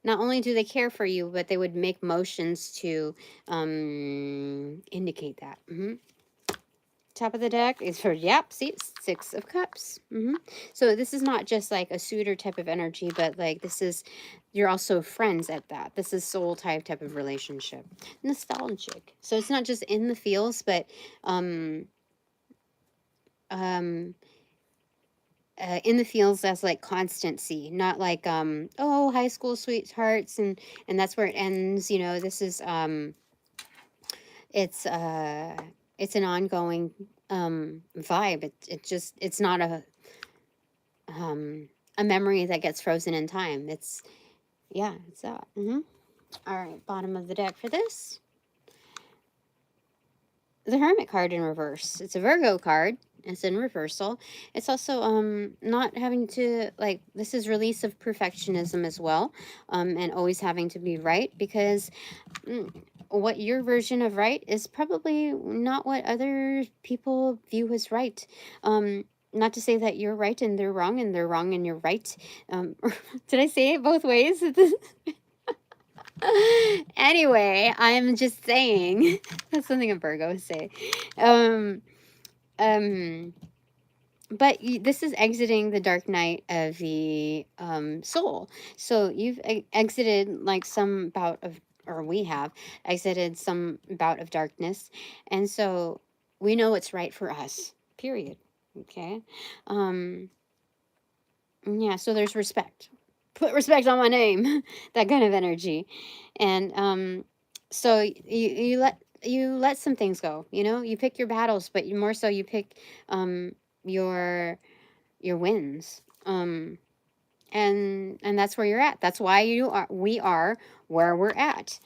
not only do they care for you, but they would make motions to indicate that. Top of the deck is for, yep, see, Six of Cups. So this is not just like a suitor type of energy, but like this is, you're also friends at that. This is soul type of relationship. Nostalgic. So it's not just in the feels, but in the feels as like constancy, not like oh, high school sweethearts and that's where it ends. You know, this is it's an ongoing vibe. It's not a memory that gets frozen in time. It's that. All right, bottom of the deck for this. The Hermit card in reverse. It's a Virgo card. It's in reversal. It's also not having to, like, this is release of perfectionism as well, and always having to be right, because what your version of right is probably not what other people view as right. Not to say that you're right and they're wrong and you're right. Did I say it both ways? Anyway, I'm just saying. That's something a Virgo would say. But this is exiting the dark night of the soul. So you've exited like some bout of, or we have exited some bout of darkness. And so we know what's right for us, period. Okay. Yeah, so there's respect. Put respect on my name. That kind of energy. And so you let some things go, you know? You pick your battles, but more so you pick your wins. And that's where you're at. That's why we are where we're at.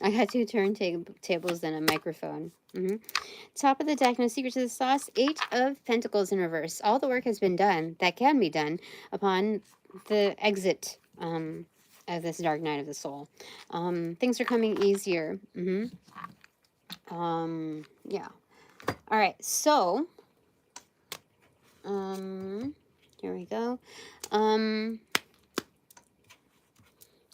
I got two turntables and a microphone. Top of the deck, no secret to the sauce. 8 of Pentacles in reverse. All the work has been done that can be done upon the exit of this dark night of the soul. Things are coming easier. Yeah. All right. So, here we go.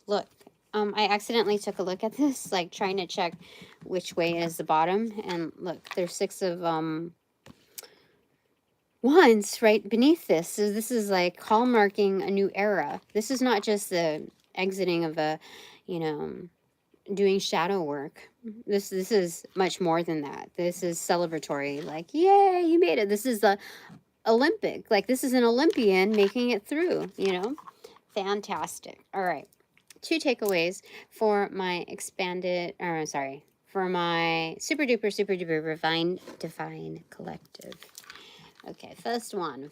Look. I accidentally took a look at this, like trying to check which way is the bottom, and look, there's 6 of Wands right beneath this. So this is like hallmarking a new era. This is not just the exiting of a, you know, doing shadow work. This is much more than that. This is celebratory, like, yay, you made it. This is the Olympic, like this is an Olympian making it through, you know. Fantastic. All right. 2 takeaways for my for my super duper divine collective. Okay, first one.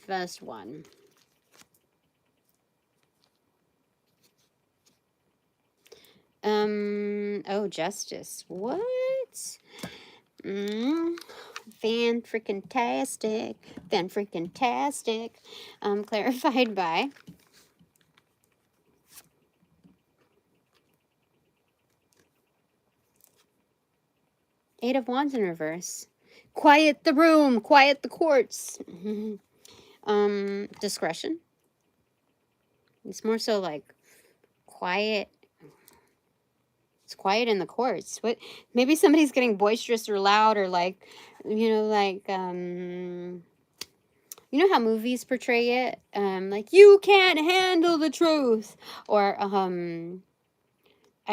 Oh, justice. What? Fan-freaking-tastic. Clarified by... Eight of Wands in reverse. Quiet the room. Quiet the courts. Discretion. It's more so like quiet. It's quiet in the courts. What? Maybe somebody's getting boisterous or loud, or like, you know how movies portray it? Like, you can't handle the truth. Or, I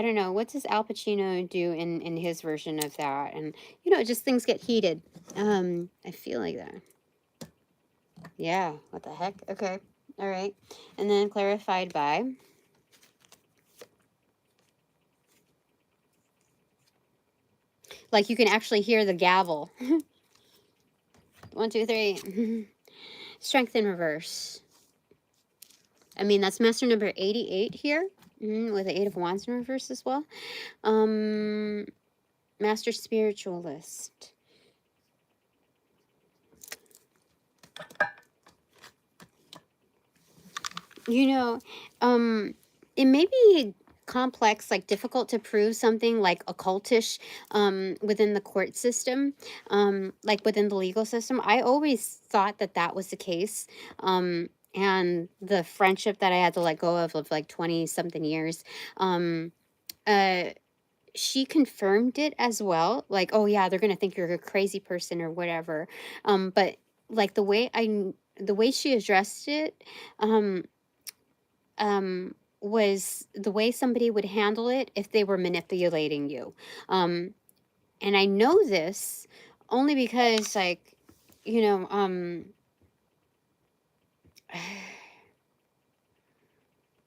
don't know, what does Al Pacino do in his version of that? And, just things get heated. I feel like that. Yeah, what the heck? Okay, all right. And then clarified by. Like, you can actually hear the gavel. 1, 2, 3. Strength in reverse. I mean, that's master number 88 here, with the 8 of Wands in reverse as well. Master Spiritualist. It may be complex, like difficult to prove something like occultish within the court system, like within the legal system. I always thought that that was the case. And the friendship that I had to let go of like 20 something years, she confirmed it as well. Like, oh yeah, they're gonna think you're a crazy person or whatever. But like the way she addressed it, was the way somebody would handle it if they were manipulating you. And I know this only because, like, there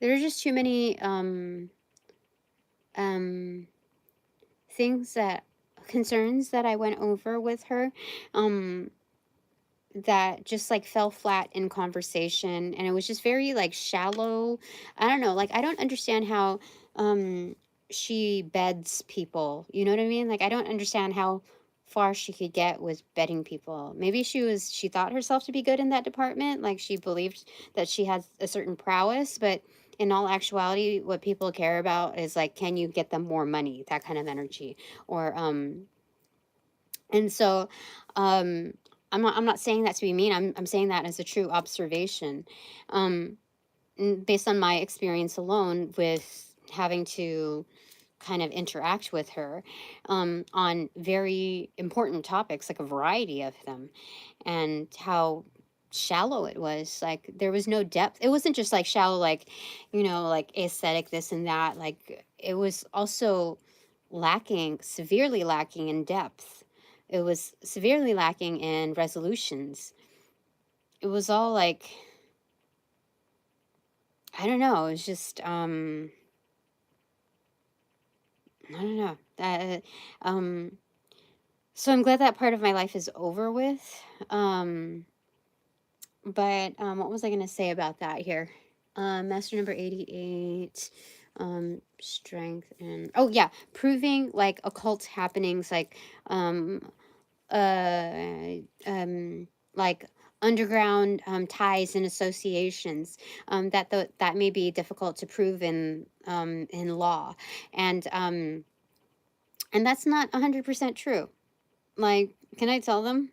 are just too many concerns that I went over with her, that just like fell flat in conversation, and it was just very like shallow. I don't know, like I don't understand how she beds people, you know what I mean? Like I don't understand how far she could get with bedding people. Maybe she thought herself to be good in that department, like she believed that she had a certain prowess, but in all actuality what people care about is like, can you get them more money, that kind of energy. Or and so I'm not saying that to be mean. I'm saying that as a true observation, based on my experience alone with having to kind of interact with her on very important topics, like a variety of them, and how shallow it was. Like there was no depth. It wasn't just like shallow, like, like aesthetic, this and that. Like it was also severely lacking in depth. It was severely lacking in resolutions. It was all like, I don't know. It was just, I don't know. So I'm glad that part of my life is over with. But what was I going to say about that here? Master number 88, strength and, oh yeah, proving like occult happenings, like, like underground ties and associations, that may be difficult to prove in law, and that's not 100% true. Like, can I tell them?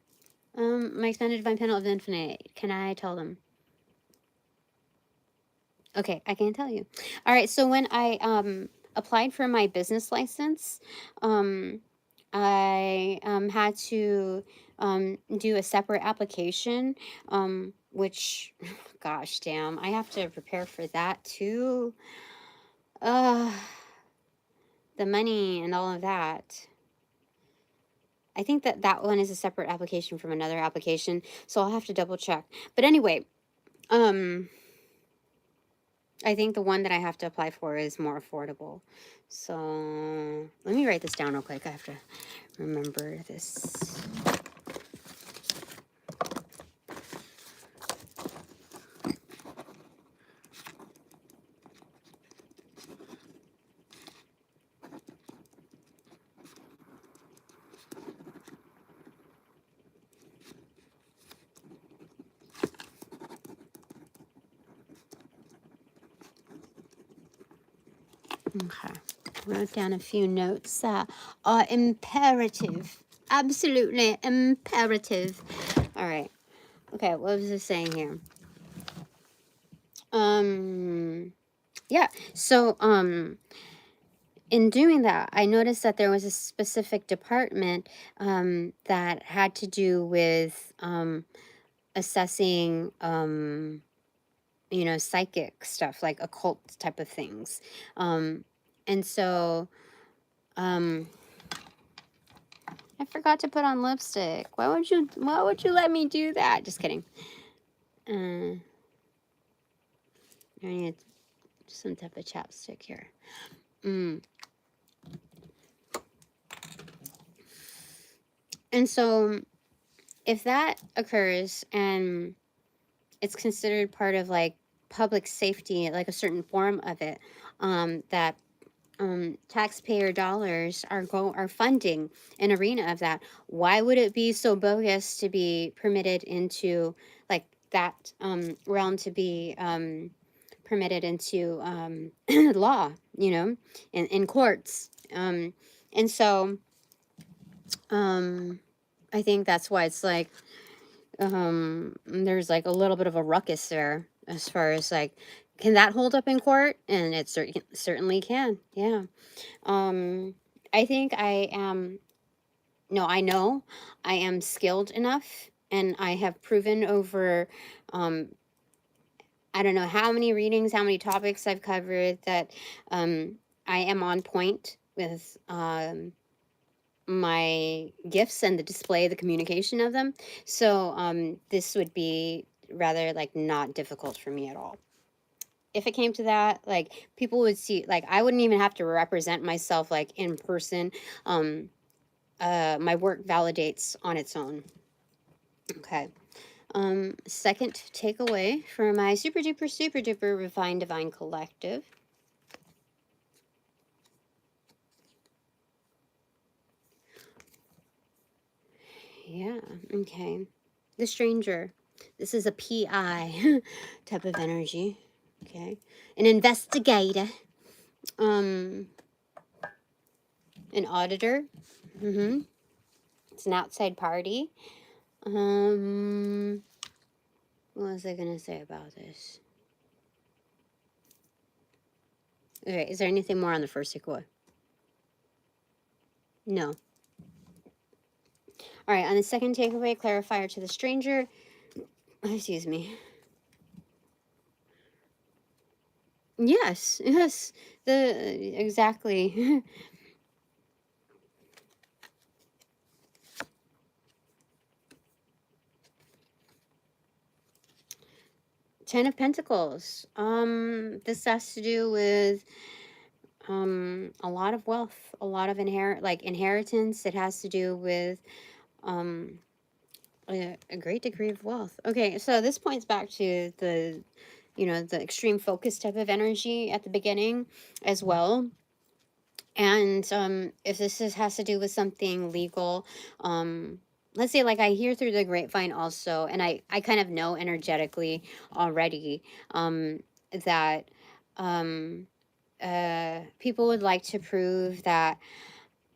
My extended divine panel of infinite. Can I tell them? Okay, I can tell you. All right, so when I applied for my business license, I had to do a separate application, which, gosh, damn, I have to prepare for that too. The money and all of that. I think that one is a separate application from another application, so I'll have to double check. But anyway, I think the one that I have to apply for is more affordable. So let me write this down real quick. I have to remember this. Okay, wrote down a few notes that are imperative, absolutely imperative. All right. Okay, what was I saying here? Yeah. So in doing that, I noticed that there was a specific department that had to do with assessing, you know, psychic stuff, like occult type of things. And so I forgot to put on lipstick. Why would you let me do that? Just kidding. I need some type of chapstick here. And so if that occurs and it's considered part of like public safety, like a certain form of it, that taxpayer dollars are funding an arena of that, why would it be so bogus to be permitted into like that realm to be permitted into law, you know, in courts? And so I think that's why it's like there's like a little bit of a ruckus there as far as like, can that hold up in court? And it certainly can. Yeah. I think I am, no, I know I am skilled enough, and I have proven over, I don't know how many readings, how many topics I've covered, that I am on point with my gifts and the display, the communication of them. So this would be rather like not difficult for me at all. If it came to that, like people would see, like I wouldn't even have to represent myself like in person. My work validates on its own. Okay. Second takeaway for my super duper refined divine collective. Yeah, okay. The stranger. This is a PI type of energy. Okay. An investigator. An auditor. It's an outside party. What was I gonna say about this? Okay, is there anything more on the first takeaway? No. All right, on the second takeaway, clarifier to the stranger. Excuse me. Yes, exactly. 10 of Pentacles. This has to do with a lot of wealth, a lot of inheritance. It has to do with a great degree of wealth. Okay, so this points back to the, you know, the extreme focus type of energy at the beginning as well. And if this has to do with something legal, let's say like I hear through the grapevine also, and I kind of know energetically already that people would like to prove that,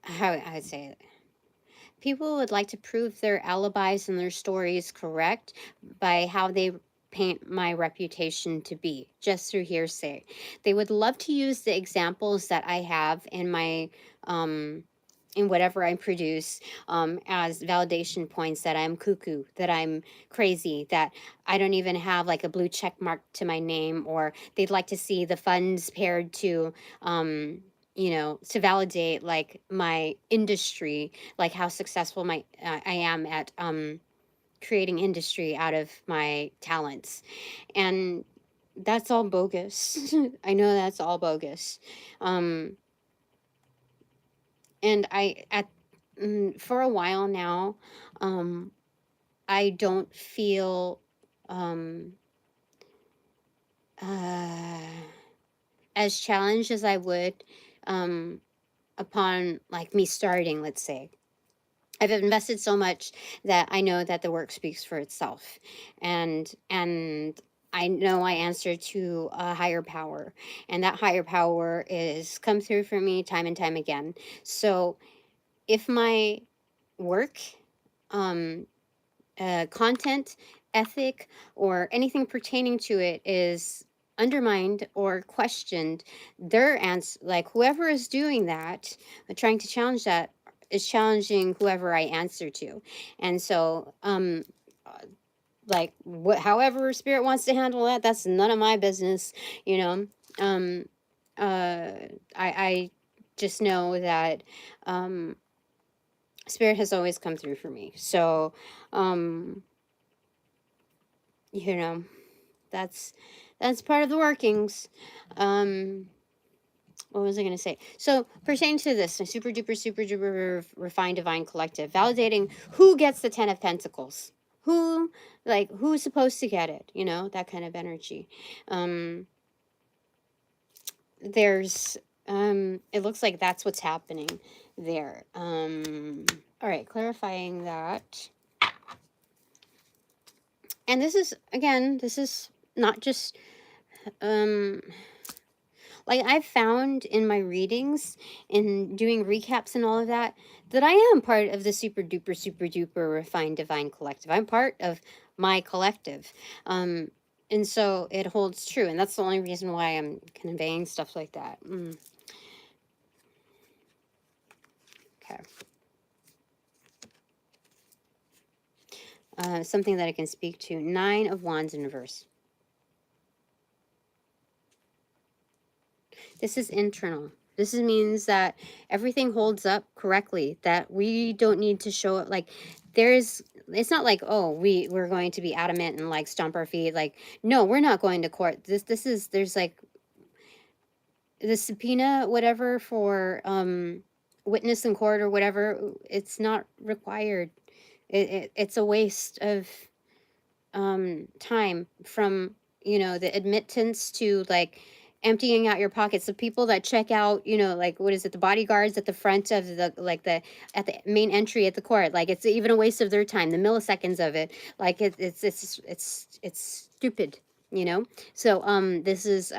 how I'd say it, people would like to prove their alibis and their stories correct by how they paint my reputation to be, just through hearsay. They would love to use the examples that I have in my in whatever I produce as validation points that I'm cuckoo, that I'm crazy, that I don't even have like a blue check mark to my name, or they'd like to see the funds paired to you know, to validate like my industry, like how successful I am at creating industry out of my talents. And that's all bogus. I know that's all bogus. And for a while now, I don't feel as challenged as I would upon like me starting, let's say. I've invested so much that I know that the work speaks for itself, and I know I answer to a higher power, and that higher power is come through for me time and time again. So if my work, content, ethic, or anything pertaining to it is undermined or questioned their answer. Like whoever is doing that, trying to challenge that, is challenging whoever I answer to. And so like however spirit wants to handle that, that's none of my business, you know. um I just know that spirit has always come through for me. So you know, that's part of the workings. What was I going to say? So pertaining to this, super duper refined divine collective, validating who gets the 10 of Pentacles, who, like, who's supposed to get it, you know, that kind of energy. There's it looks like that's what's happening there. All right, clarifying that. And this is, again, this is not just like I've found in my readings and doing recaps and all of that, that I am part of the super duper refined divine collective. I'm part of my collective. And so it holds true. And that's the only reason why I'm conveying stuff like that. Okay. Something that I can speak to. 9 of Wands in reverse. This is internal. This means that everything holds up correctly, that we don't need to show it. Like it's not like, oh, we're going to be adamant and like stomp our feet. Like, no, we're not going to court. There's like the subpoena, whatever, for witness in court or whatever. It's not required. It's a waste of time, from, you know, the admittance to like emptying out your pockets. The people that check out, you know, like, what is it, the bodyguards at the front of the, like the, at the main entry at the court, like it's even a waste of their time, the milliseconds of it. Like it's stupid, you know. So this is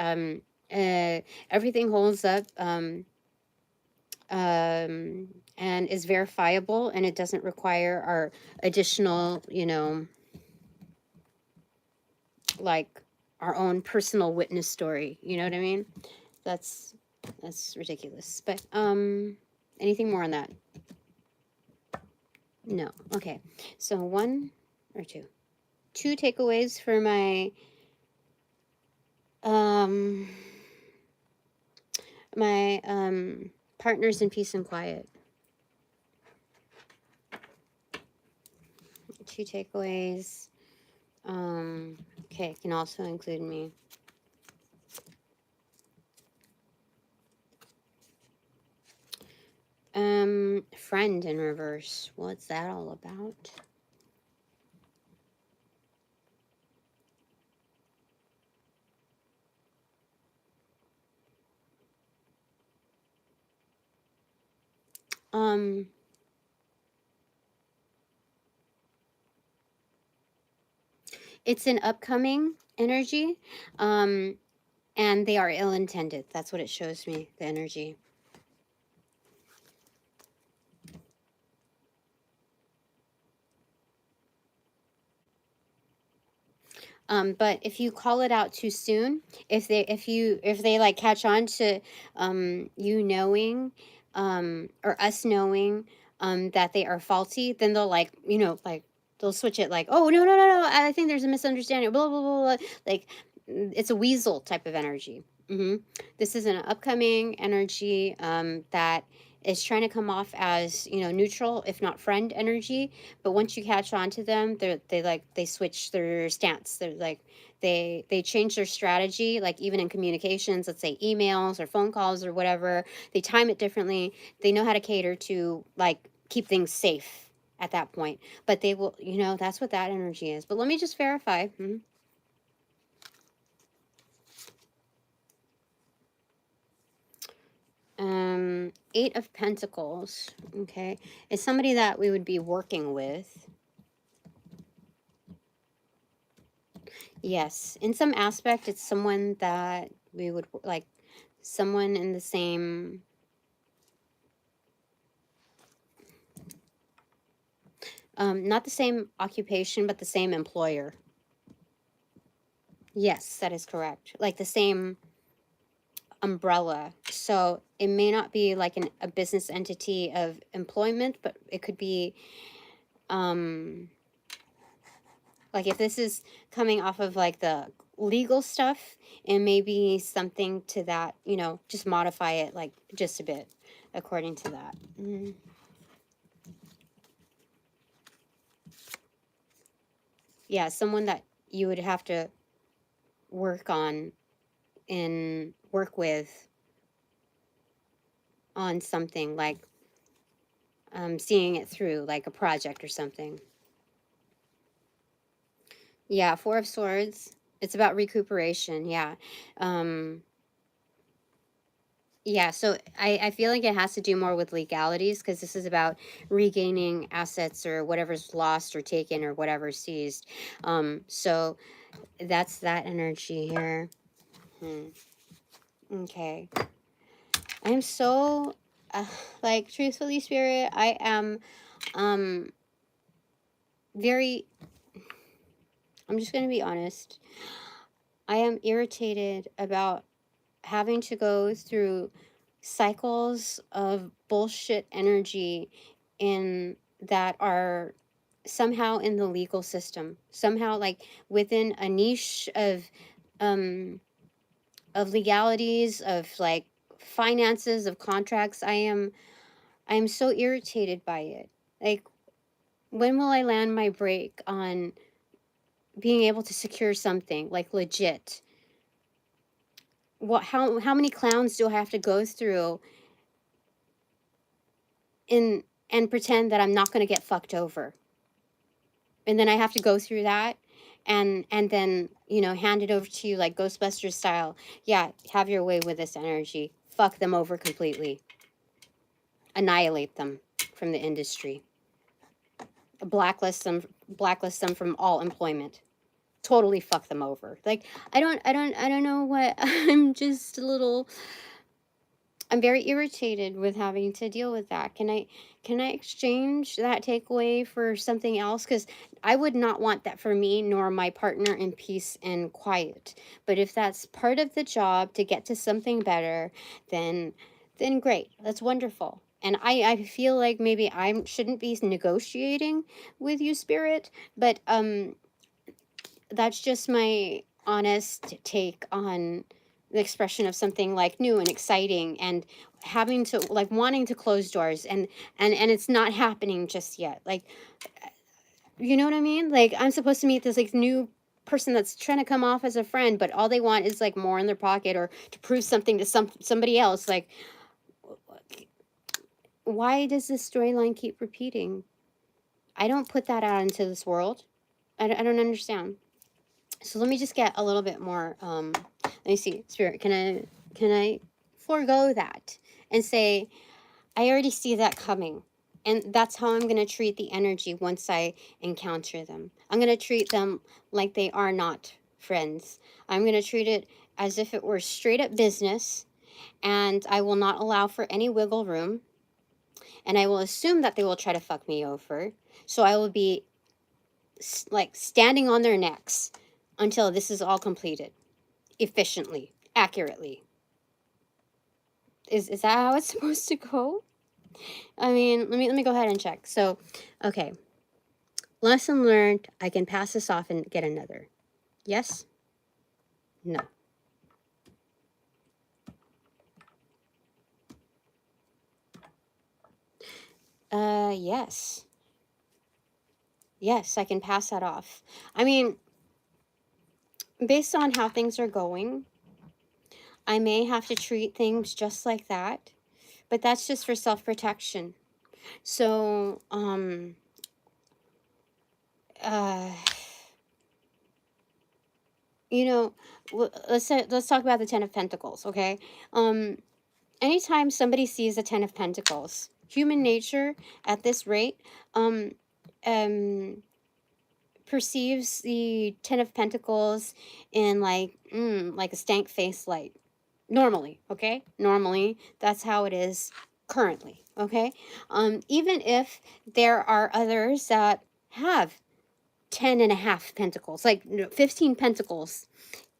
everything holds up and is verifiable, and it doesn't require our additional, you know, like our own personal witness story. You know what I mean? That's ridiculous. But anything more on that? No. Okay. So 1 or 2. 2 takeaways for my partners in peace and quiet. 2 takeaways. Okay, can also include me. Friend in reverse. What's that all about? It's an upcoming energy, and they are ill-intended. That's what it shows me, the energy. But if you call it out too soon, if they like catch on to you knowing or us knowing that they are faulty, then they'll, like, you know, like they'll switch it, like, oh, no, I think there's a misunderstanding, blah blah blah, blah. Like it's a weasel type of energy. This is an upcoming energy that is trying to come off as, you know, neutral, if not friend energy. But once you catch on to them, they switch their stance. They're like, they change their strategy, like even in communications, let's say emails or phone calls or whatever, they time it differently. They know how to cater to, like, keep things safe at that point. But they will, you know, that's what that energy is. But let me just verify. 8 of Pentacles, okay, is somebody that we would be working with. Yes, in some aspect, it's someone that we would, like, someone in the same, not the same occupation, but the same employer. Yes, that is correct. Like the same umbrella. So it may not be like a business entity of employment, but it could be like if this is coming off of like the legal stuff, it may be something to that, you know, just modify it like just a bit according to that. Yeah, someone that you would have to work on and work with on something like seeing it through, like a project or something. Yeah, Four of Swords. It's about recuperation. Yeah. Yeah, so I feel like it has to do more with legalities because this is about regaining assets or whatever's lost or taken or whatever's seized. So that's that energy here. Okay. I'm so, like, truthfully, Spirit, I am very, I'm just going to be honest. I am irritated about having to go through cycles of bullshit energy in that are somehow in the legal system, somehow like within a niche of legalities, of like finances, of contracts. I'm so irritated by it. Like, when will I land my break on being able to secure something like legit? What, how many clowns do I have to go through in and pretend that I'm not going to get fucked over? And then I have to go through that and then, you know, hand it over to you like Ghostbusters style. Yeah, have your way with this energy. Fuck them over completely. Annihilate them from the industry. Blacklist them from all employment. Totally fuck them over. Like, I don't know what. I'm very irritated with having to deal with that. Can I exchange that takeaway for something else? Because I would not want that for me nor my partner in peace and quiet. But if that's part of the job to get to something better, then great. That's wonderful. And I feel like maybe I shouldn't be negotiating with you, Spirit, but that's just my honest take on the expression of something like new and exciting and having to like wanting to close doors and it's not happening just yet. Like, you know what I mean? Like, I'm supposed to meet this like new person that's trying to come off as a friend, but all they want is like more in their pocket or to prove something to somebody else. Like, why does this storyline keep repeating? I don't put that out into this world. I don't understand. So let me just get a little bit more, let me see, Spirit, can I forego that and say, I already see that coming. And that's how I'm going to treat the energy once I encounter them. I'm going to treat them like they are not friends. I'm going to treat it as if it were straight up business, and I will not allow for any wiggle room. And I will assume that they will try to fuck me over. So I will be like standing on their necks until this is all completed efficiently, accurately. Is that how it's supposed to go? I mean, let me go ahead and check. So, okay. Lesson learned, I can pass this off and get another. Yes? No. Yes. Yes, I can pass that off. I mean, based on how things are going, I may have to treat things just like that, but that's just for self-protection. So, you know, let's talk about the Ten of Pentacles, okay? Anytime somebody sees a Ten of Pentacles, human nature at this rate, perceives the Ten of Pentacles in like a stank face light. Normally, okay? Normally, that's how it is currently, okay? Even if there are others that have 10.5 pentacles, like 15 pentacles.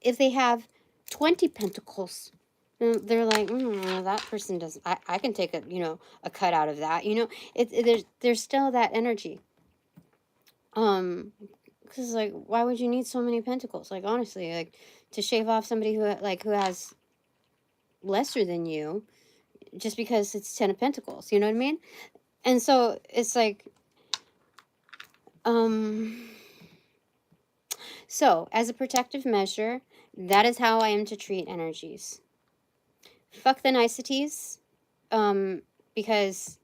If they have 20 pentacles, they're like, that person doesn't, I can take a, a cut out of that, there's still that energy. Because like, why would you need so many pentacles? Like, honestly, like, to shave off somebody who has lesser than you, just because it's 10 of pentacles, you know what I mean? And so it's like, so as a protective measure, that is how I am to treat energies. Fuck the niceties, because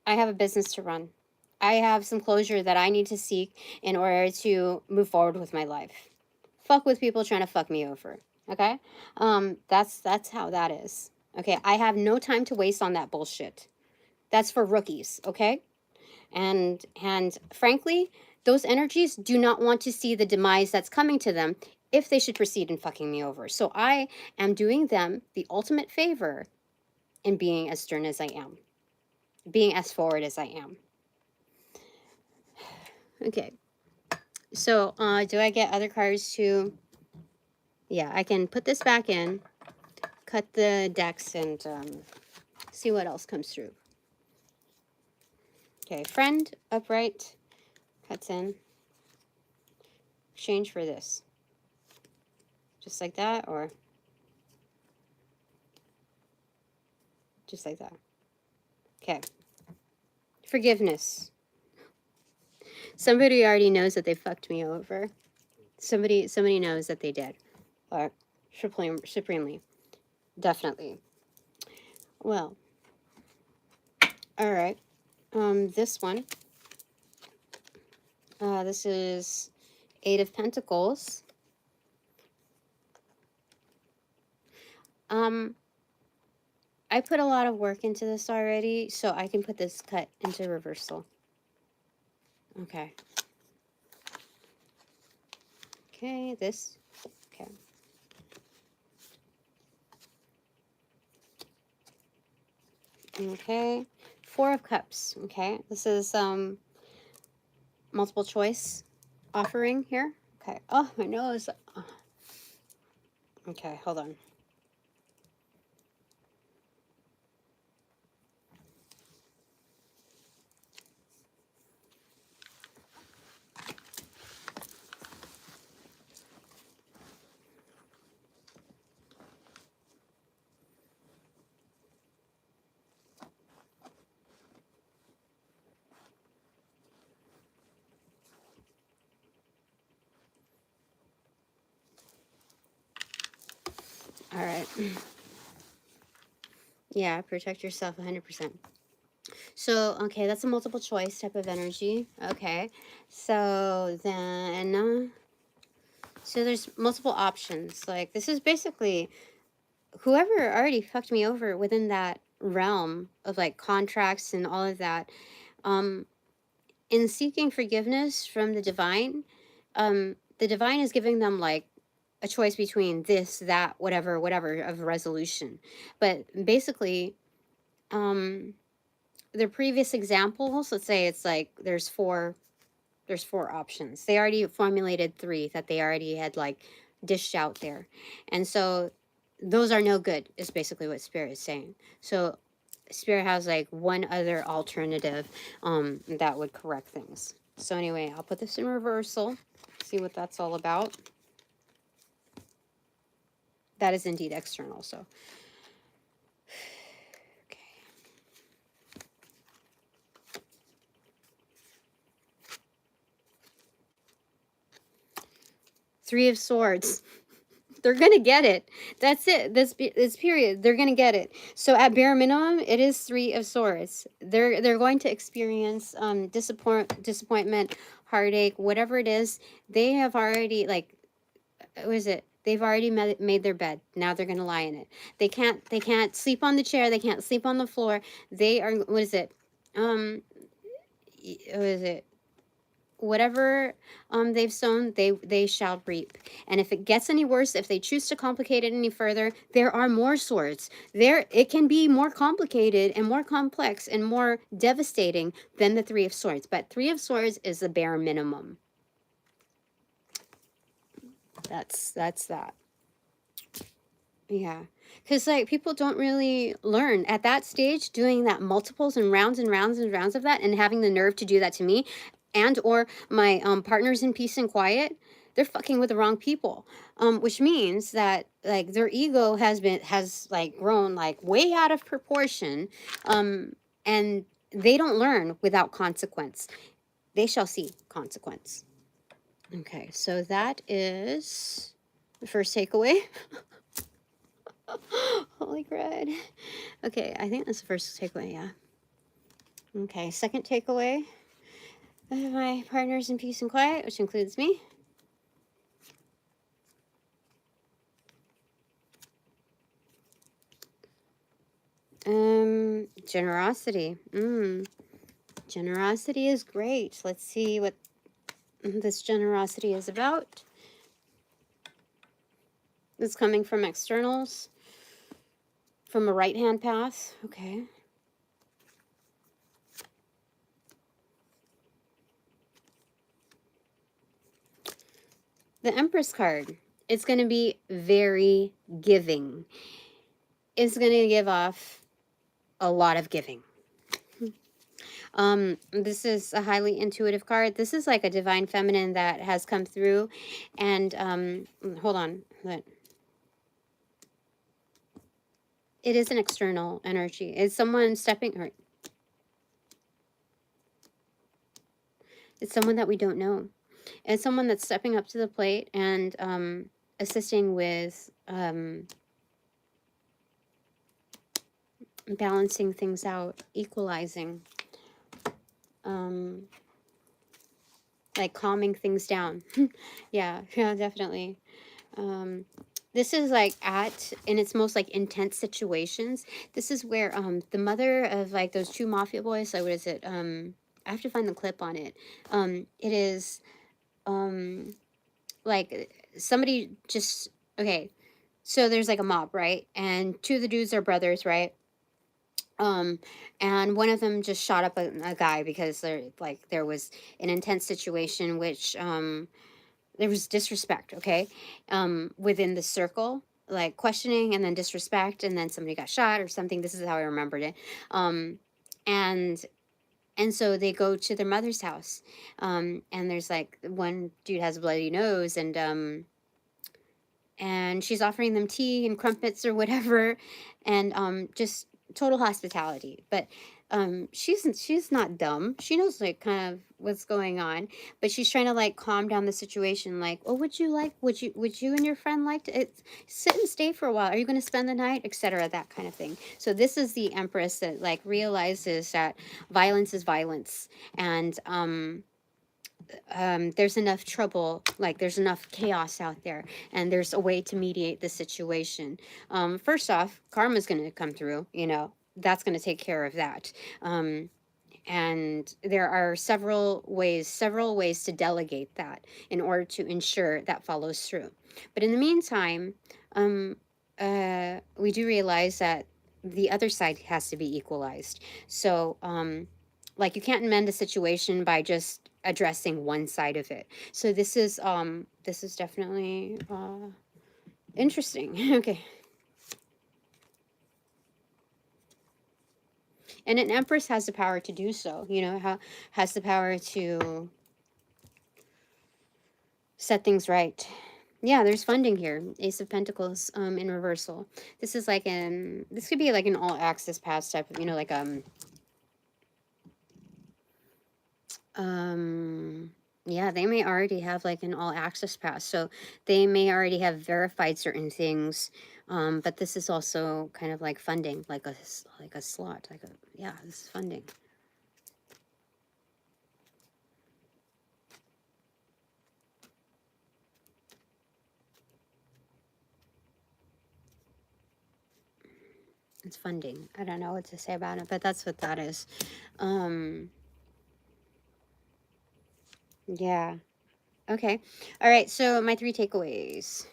I have a business to run. I have some closure that I need to seek in order to move forward with my life. Fuck with people trying to fuck me over, okay? That's how that is. Okay, I have no time to waste on that bullshit. That's for rookies, okay? And frankly, those energies do not want to see the demise that's coming to them if they should proceed in fucking me over. So I am doing them the ultimate favor in being as stern as I am, being as forward as I am. Okay. So, do I get other cards to... Yeah, I can put this back in, cut the decks, and see what else comes through. Okay, friend, upright, cuts in. Exchange for this. Just like that, or just like that. Okay. Forgiveness. Somebody already knows that they fucked me over. Somebody knows that they did. Or supremely. Definitely. Well. Alright. This one. This is 8 of Pentacles. I put a lot of work into this already, so I can put this cut into reversal. Okay. Okay, this. Okay. Okay. 4 of Cups. Okay. This is multiple choice offering here. Okay. Oh, my nose. Okay, hold on. All right. Yeah, protect yourself 100%. So, okay, that's a multiple choice type of energy. Okay. So then, so there's multiple options. Like, this is basically whoever already fucked me over within that realm of like contracts and all of that. In seeking forgiveness from the divine is giving them like a choice between this, that, whatever of resolution. But basically, their previous examples, let's say it's like there's four options. They already formulated 3 that they already had like dished out there. And so those are no good is basically what Spirit is saying. So Spirit has like one other alternative that would correct things. So anyway, I'll put this in reversal, see what that's all about. That is indeed external, so. Okay. 3 of Swords. They're going to get it. That's it. This period. They're going to get it. So at bare minimum, it is 3 of Swords. They're going to experience disappointment, heartache, whatever it is. They have already, like, what is it? They've already made their bed. Now they're going to lie in it. They can't sleep on the chair. They can't sleep on the floor. They are, what is it? What is it? Whatever they've sown, they shall reap. And if it gets any worse, if they choose to complicate it any further, there are more swords. It can be more complicated and more complex and more devastating than the 3 of Swords. But 3 of Swords is the bare minimum. That's that. Yeah. Because, like, people don't really learn at that stage, doing that multiples and rounds and rounds and rounds of that, and having the nerve to do that to me and or my partners in peace and quiet. They're fucking with the wrong people, which means that, like, their ego has like grown like way out of proportion, and they don't learn without consequence. They shall see consequence. Okay, so that is the first takeaway. Holy crud. Okay, I think that's the first takeaway, yeah. Okay, second takeaway. I have my partners in peace and quiet, which includes me. Generosity. Generosity is great. Let's see what this generosity is about. It's coming from externals, from a right-hand path. Okay. The Empress card. It's going to be very giving. It's going to give off a lot of giving. This is a highly intuitive card. This is like a divine feminine that has come through, and hold on. It is an external energy. It's someone stepping, or it's someone that we don't know. It's someone that's stepping up to the plate and assisting with balancing things out, equalizing, like calming things down. yeah, definitely. This is like in its most like intense situations. This is where the mother of like those two mafia boys, like what is it? I have to find the clip on it. It is like somebody just, okay, so there's like a mob, right? And two of the dudes are brothers, right? And one of them just shot up a guy because there was an intense situation, which there was disrespect, okay, within the circle, like questioning and then disrespect, and then somebody got shot or something. This is how I remembered it. And so they go to their mother's house, and there's like one dude has a bloody nose, and she's offering them tea and crumpets or whatever, and just total hospitality. But she's not dumb. She knows like kind of what's going on, but she's trying to like calm down the situation. Like, oh, would you and your friend like to sit and stay for a while? Are you going to spend the night, etc.? That kind of thing. So this is the Empress that like realizes that violence is violence, and there's enough trouble, like there's enough chaos out there, and there's a way to mediate the situation. First off, karma's going to come through, that's going to take care of that. And there are several ways to delegate that in order to ensure that follows through. But in the meantime, we do realize that the other side has to be equalized. So, like, you can't mend a situation by just addressing one side of it. So this is definitely interesting. Okay. And an Empress has the power to do so, has the power to set things right. Yeah, there's funding here. Ace of Pentacles in reversal. This is like this could be like an all access pass type of, like yeah, they may already have like an all access pass, so they may already have verified certain things, but this is also kind of like funding, like a slot, yeah, this is funding. It's funding. I don't know what to say about it, but that's what that is. Yeah. Okay. All right. So my 3 takeaways.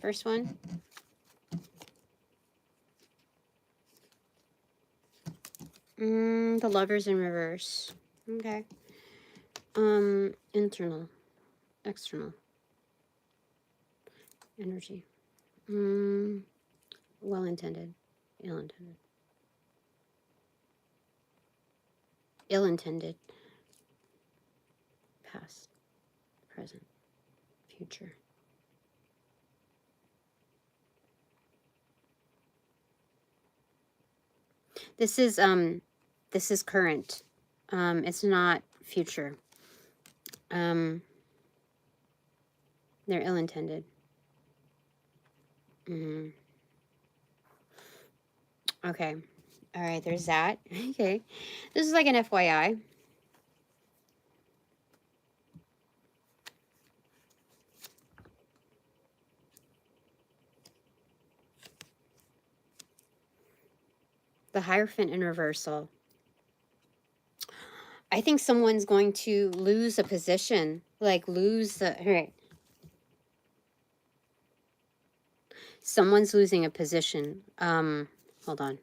First one. The Lovers in reverse. Okay. Internal. external energy. Well-intended, ill-intended. Ill-intended, past, present, future. This is current. It's not future. They're ill-intended. Okay. All right, there's that. Okay. This is like an FYI. The Hierophant in reversal. I think someone's going to lose a position, like lose the, all right. Someone's losing a position. Hold on.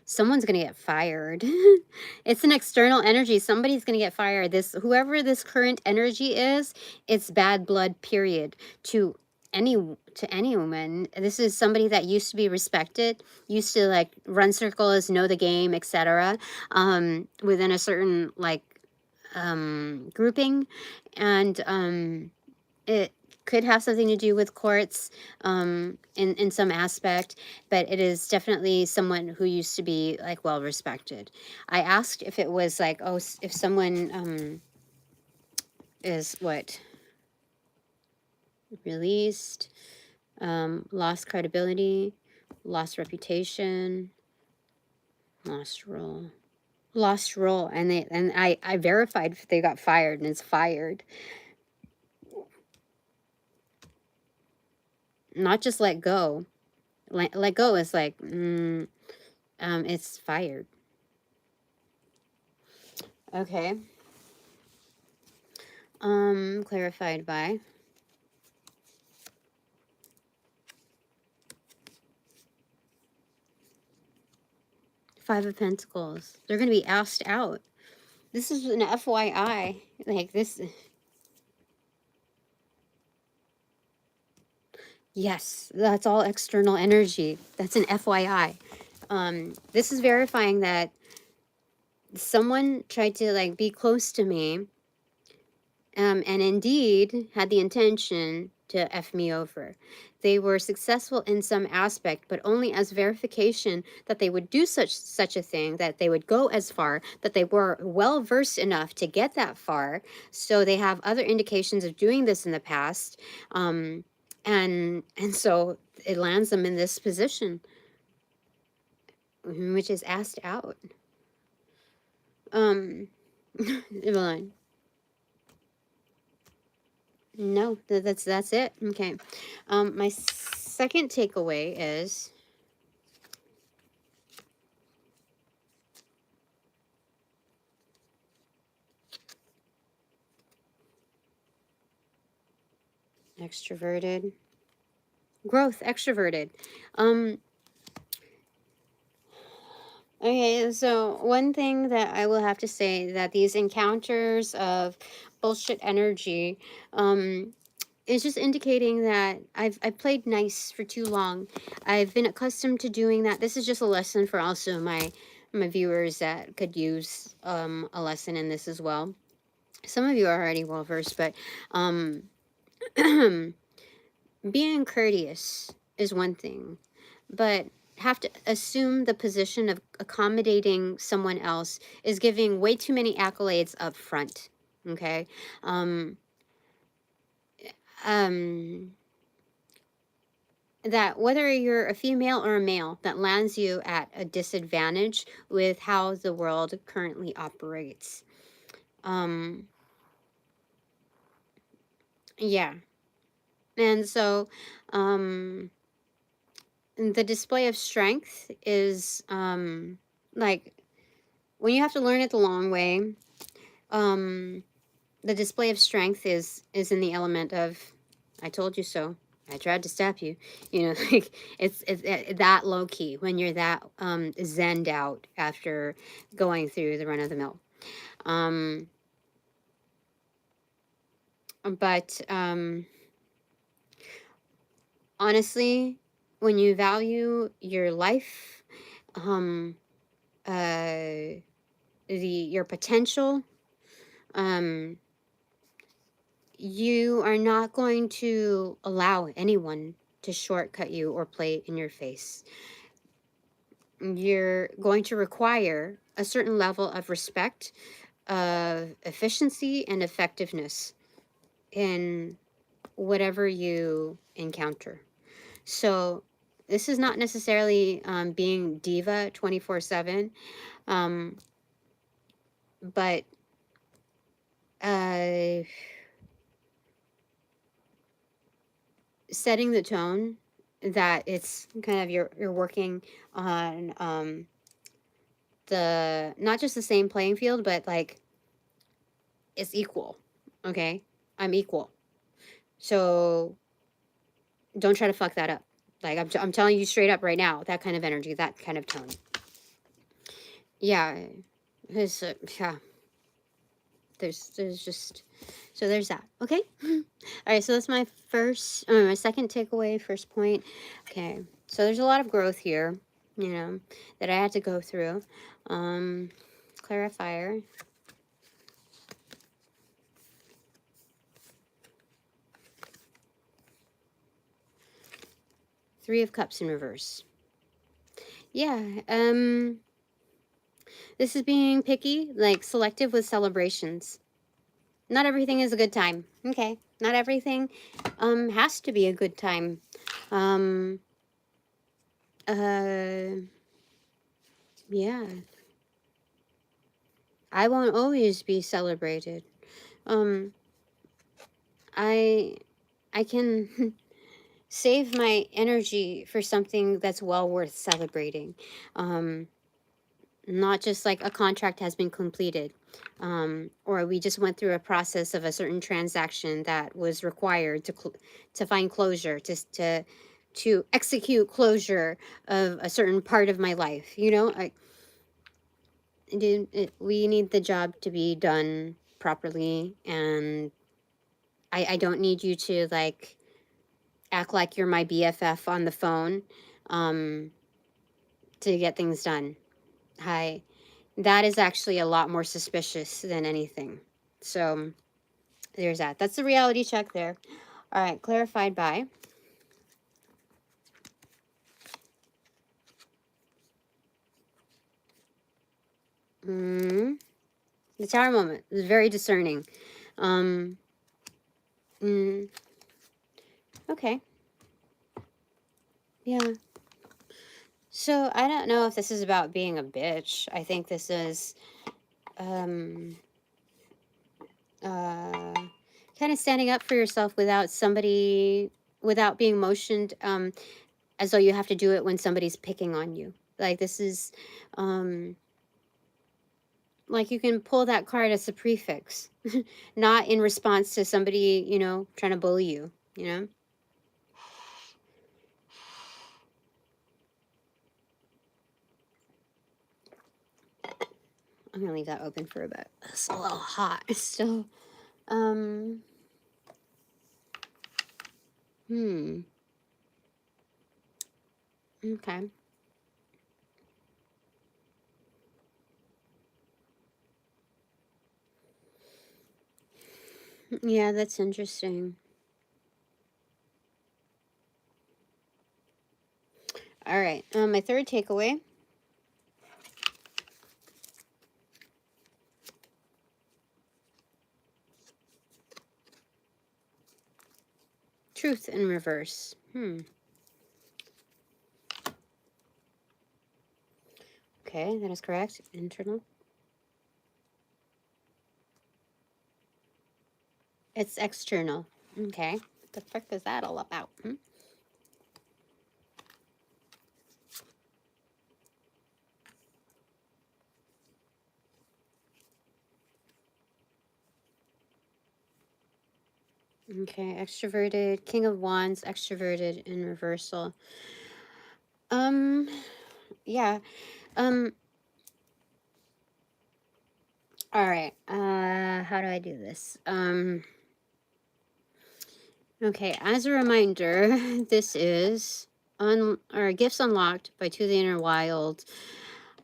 Someone's going to get fired. It's an external energy. Somebody's going to get fired. Whoever this current energy is, it's bad blood, period. To any woman. This is somebody that used to be respected, used to like run circles, know the game, etc. Within a certain like grouping, and it could have something to do with courts in some aspect, but it is definitely someone who used to be like well respected. I asked if it was like, oh, if someone is what, released, lost credibility, lost reputation, lost role, and I verified if they got fired, and it's fired. Not just let go. Let go is like, it's fired. Okay. Clarified by. Five of Pentacles. They're going to be asked out. This is an FYI. Like this. Yes, that's all external energy. That's an FYI. This is verifying that someone tried to like be close to me, and indeed had the intention to F me over. They were successful in some aspect, but only as verification that they would do such a thing, that they would go as far, that they were well versed enough to get that far. So they have other indications of doing this in the past. And so it lands them in this position, which is asked out. Evelyn. No, that's it. Okay. My second takeaway is extroverted. Growth, extroverted. Okay, so one thing that I will have to say, that these encounters of bullshit energy is just indicating that I've played nice for too long. I've been accustomed to doing that. This is just a lesson for also my viewers that could use a lesson in this as well. Some of you are already well versed, but being courteous is one thing, but have to assume the position of accommodating someone else is giving way too many accolades up front. Okay. That whether you're a female or a male, that lands you at a disadvantage with how the world currently operates. Yeah. And so the display of strength is like when you have to learn it the long way, the display of strength is in the element of I told you so. I tried to stop you. You know, like it's that low key when you're that zenned out after going through the run of the mill. But honestly, when you value your life, your potential, you are not going to allow anyone to shortcut you or play in your face. You're going to require a certain level of respect, of efficiency, and effectiveness in whatever you encounter. So this is not necessarily being diva 24/7, but setting the tone that it's kind of you're working on the not just the same playing field, but like it's equal. Okay, I'm equal. So don't try to fuck that up. Like I'm telling you straight up right now, that kind of energy, that kind of tone. Yeah, yeah. There's just so there's that. Okay. All right. So that's my my second takeaway, first point. Okay. So there's a lot of growth here, you know, that I had to go through. Clarifier. Three of Cups in reverse. Yeah. This is being picky, like selective with celebrations. Not everything is a good time. Okay. Not everything has to be a good time. Yeah. I won't always be celebrated. I can save my energy for something that's well worth celebrating. Not just like a contract has been completed, or we just went through a process of a certain transaction that was required to find closure, to execute closure of a certain part of my life. You know, we need the job to be done properly, and I don't need you to like act like you're my BFF on the phone to get things done. That is actually a lot more suspicious than anything. So there's that. That's the reality check there. All right, clarified by. The Tower moment is very discerning. Okay. Yeah. So I don't know if this is about being a bitch. I think this is kind of standing up for yourself without being motioned as though you have to do it when somebody's picking on you. Like this is like you can pull that card as a prefix, not in response to somebody, you know, trying to bully you, you know? I'm gonna leave that open for a bit. It's a little hot still. Okay. Yeah, that's interesting. All right. My third takeaway. Truth in reverse. Okay, that is correct. Internal. It's external. Okay. What the fuck is that all about? Okay, extroverted, King of Wands, extroverted in reversal. Yeah. All right. How do I do this? Okay, as a reminder, this is Gifts Unlocked by To the Inner Wild.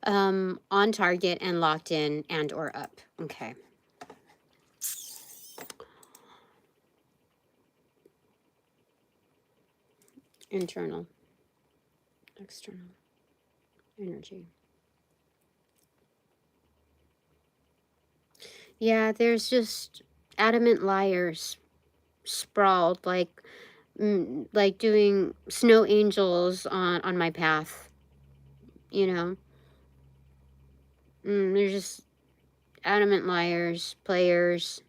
On target and locked in and or up. Okay. Internal, external, energy. Yeah, there's just adamant liars sprawled like doing snow angels on my path, you know. They're just adamant liars, players.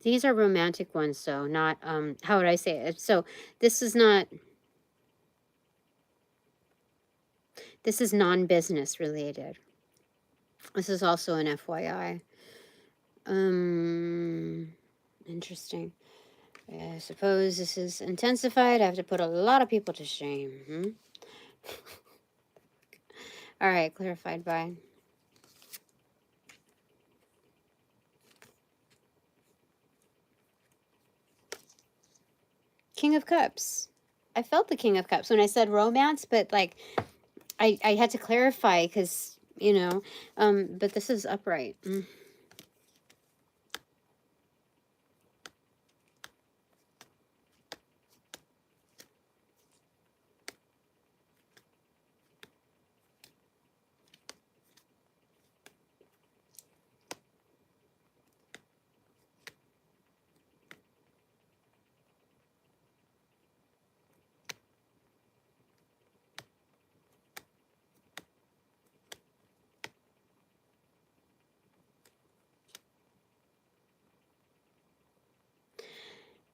These are romantic ones, so not how would I say it? So this is not, this is non-business related. This is also an FYI. Interesting. I suppose this is intensified. I have to put a lot of people to shame. All right, clarified by. King of Cups. I felt the King of Cups when I said romance, but like I had to clarify because, you know, but this is upright.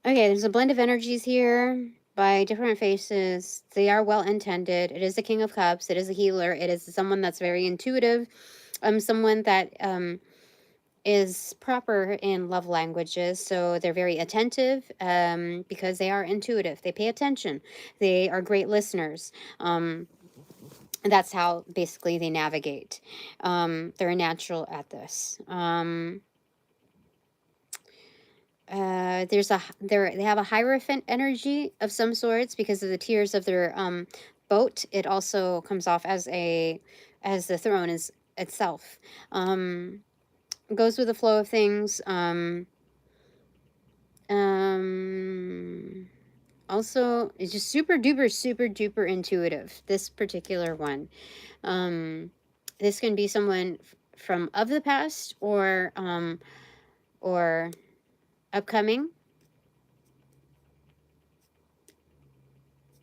Okay, there's a blend of energies here by different faces. They are well intended. It is the King of Cups. It is a healer. It is someone that's very intuitive. Someone that is proper in love languages. So they're very attentive because they are intuitive. They pay attention. They are great listeners. And that's how basically they navigate. They're natural at this. They have a hierophant energy of some sorts because of the tiers of their boat. It also comes off as the throne is itself. Goes with the flow of things. Also, it's just super duper intuitive. This particular one. This can be someone from of the past or upcoming.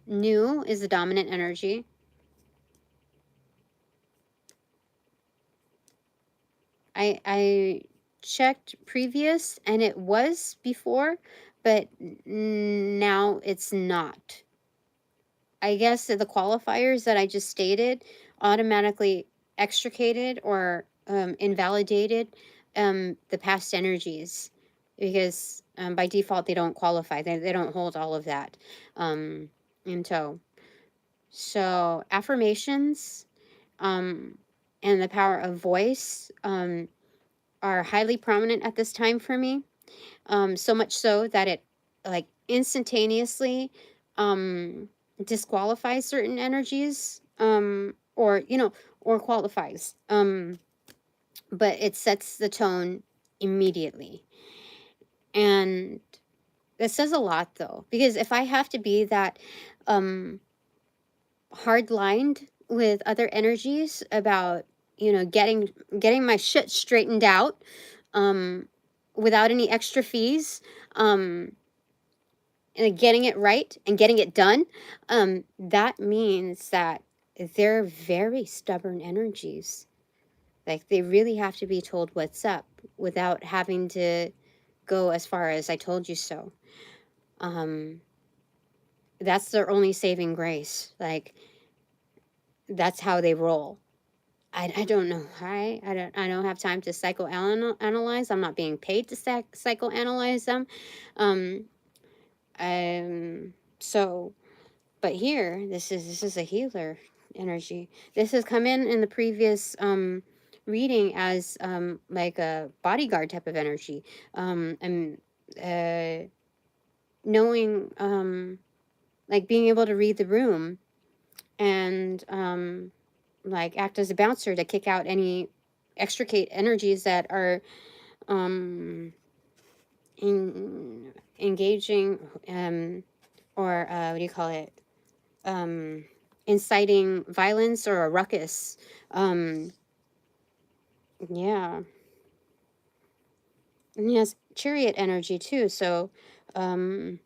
New is the dominant energy. I checked previous and it was before, but now it's not. I guess the qualifiers that I just stated automatically extricated or invalidated the past energies because by default they don't qualify. They don't hold all of that in tow. So affirmations and the power of voice are highly prominent at this time for me. So much so that it like instantaneously disqualifies certain energies or or qualifies. But it sets the tone immediately. And that says a lot though, because if I have to be that hard-lined with other energies about getting my shit straightened out without any extra fees and getting it right and getting it done, that means that they're very stubborn energies. Like they really have to be told what's up without having to go as far as I told you so. That's their only saving grace. Like that's how they roll. I don't know. I don't have time to psychoanalyze. I'm not being paid to psychoanalyze them. Um, so, but here, this is a healer energy. This has come in the previous reading as like a bodyguard type of energy. And knowing like being able to read the room and like act as a bouncer to kick out any extricate energies that are engaging or what do you call it, inciting violence or a ruckus. Yeah, and he has chariot energy too, so someone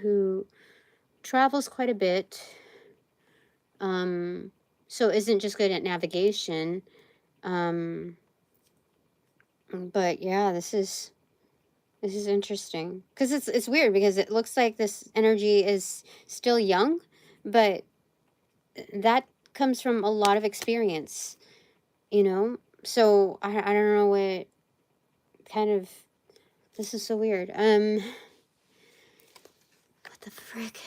who travels quite a bit, so isn't just good at navigation. But yeah, this is interesting because it's weird because it looks like this energy is still young, but that comes from a lot of experience, you know. So I don't know what kind of, this is so weird. What the frick?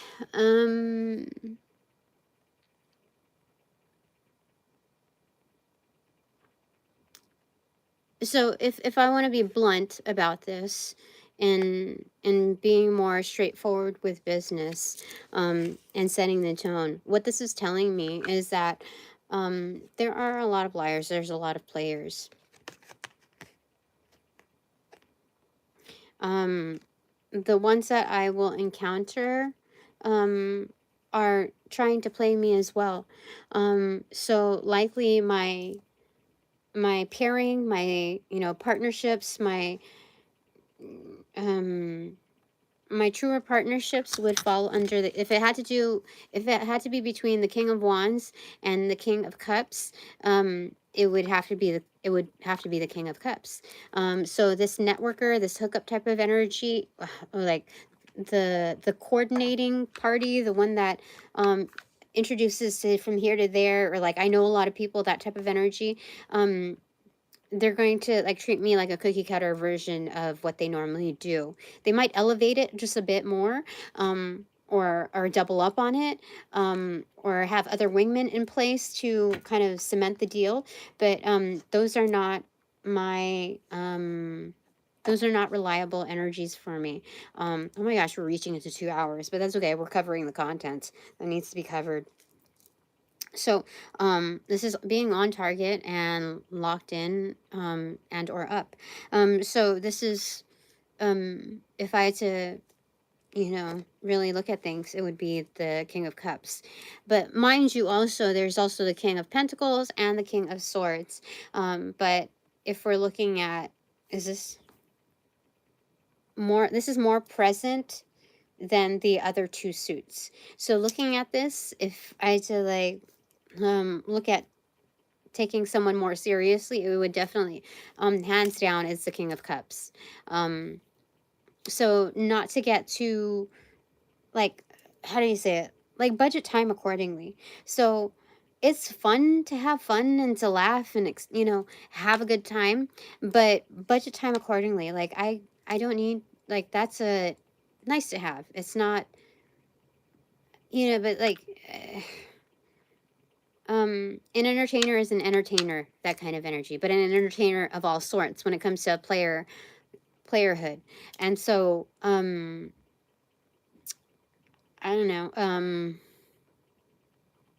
So if I want to be blunt about this and being more straightforward with business, and setting the tone, what this is telling me is that there are a lot of liars, there's a lot of players. The ones that I will encounter are trying to play me as well. So likely my pairing, my, you know, partnerships, my my truer partnerships would fall under the, if it had to be between the King of Wands and the King of Cups, it would have to be the King of Cups. So this networker, this hookup type of energy, like the coordinating party, the one that introduces it from here to there, or like I know a lot of people, that type of energy, they're going to like treat me like a cookie cutter version of what they normally do. They might elevate it just a bit more, or double up on it, or have other wingmen in place to kind of cement the deal. But those are not my those are not reliable energies for me. Oh my gosh, we're reaching into 2 hours, but that's okay. We're covering the content that needs to be covered. So this is being on target and locked in, and or up. So this is, if I had to, you know, really look at things, it would be the King of Cups. But mind you, also, there's also the King of Pentacles and the King of Swords. But if we're looking at, is this more present than the other two suits. So looking at this, if I had to like look at taking someone more seriously, it would definitely, hands down, is the King of Cups. So not to get too, like, how do you say it? Like, budget time accordingly. So it's fun to have fun and to laugh and, you know, have a good time, but budget time accordingly. Like, I don't need, like, that's a nice to have. It's not, you know, but like, an entertainer is an entertainer, that kind of energy, but an entertainer of all sorts when it comes to playerhood. And so I don't know,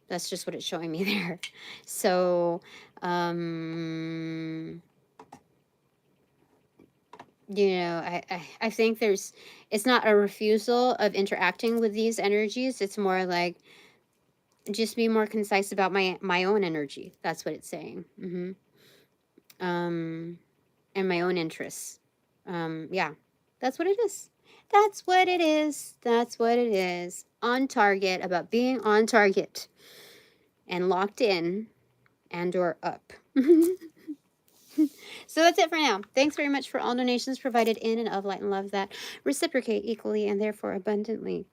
that's just what it's showing me there. So you know, I think it's not a refusal of interacting with these energies. It's more like, just be more concise about my own energy. That's what it's saying. And my own interests. Yeah, that's what it is. That's what it is. That's what it is. On target, about being on target and locked in and or up. So that's it for now. Thanks very much for all donations provided in and of light and love that reciprocate equally and therefore abundantly.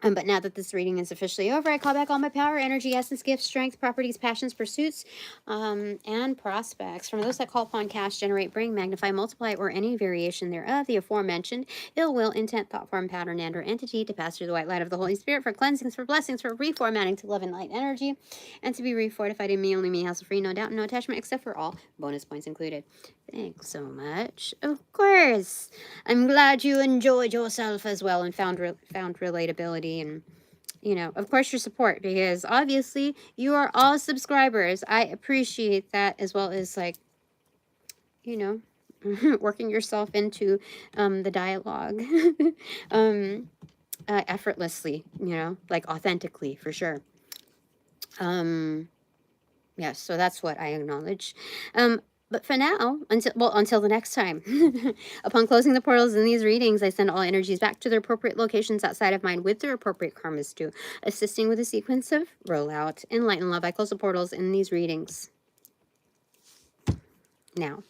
But now that this reading is officially over, I call back all my power, energy, essence, gifts, strength, properties, passions, pursuits, and prospects. From those that call upon, cast, generate, bring, magnify, multiply, or any variation thereof, the aforementioned ill will, intent, thought form, pattern, and or entity to pass through the white light of the Holy Spirit for cleansings, for blessings, for reformatting to love and light energy, and to be refortified in me, only me, hassle-free, no doubt, no attachment, except for all bonus points included. Thanks so much. Of course. I'm glad you enjoyed yourself as well and found relatability and, you know, of course, your support, because obviously you are all subscribers. I appreciate that, as well as, like, you know, working yourself into the dialogue effortlessly, you know, like authentically, for sure. Yes, so that's what I acknowledge. But for now, until the next time, upon closing the portals in these readings, I send all energies back to their appropriate locations outside of mine with their appropriate karmas too, assisting with a sequence of rollout. In light and love, I close the portals in these readings now.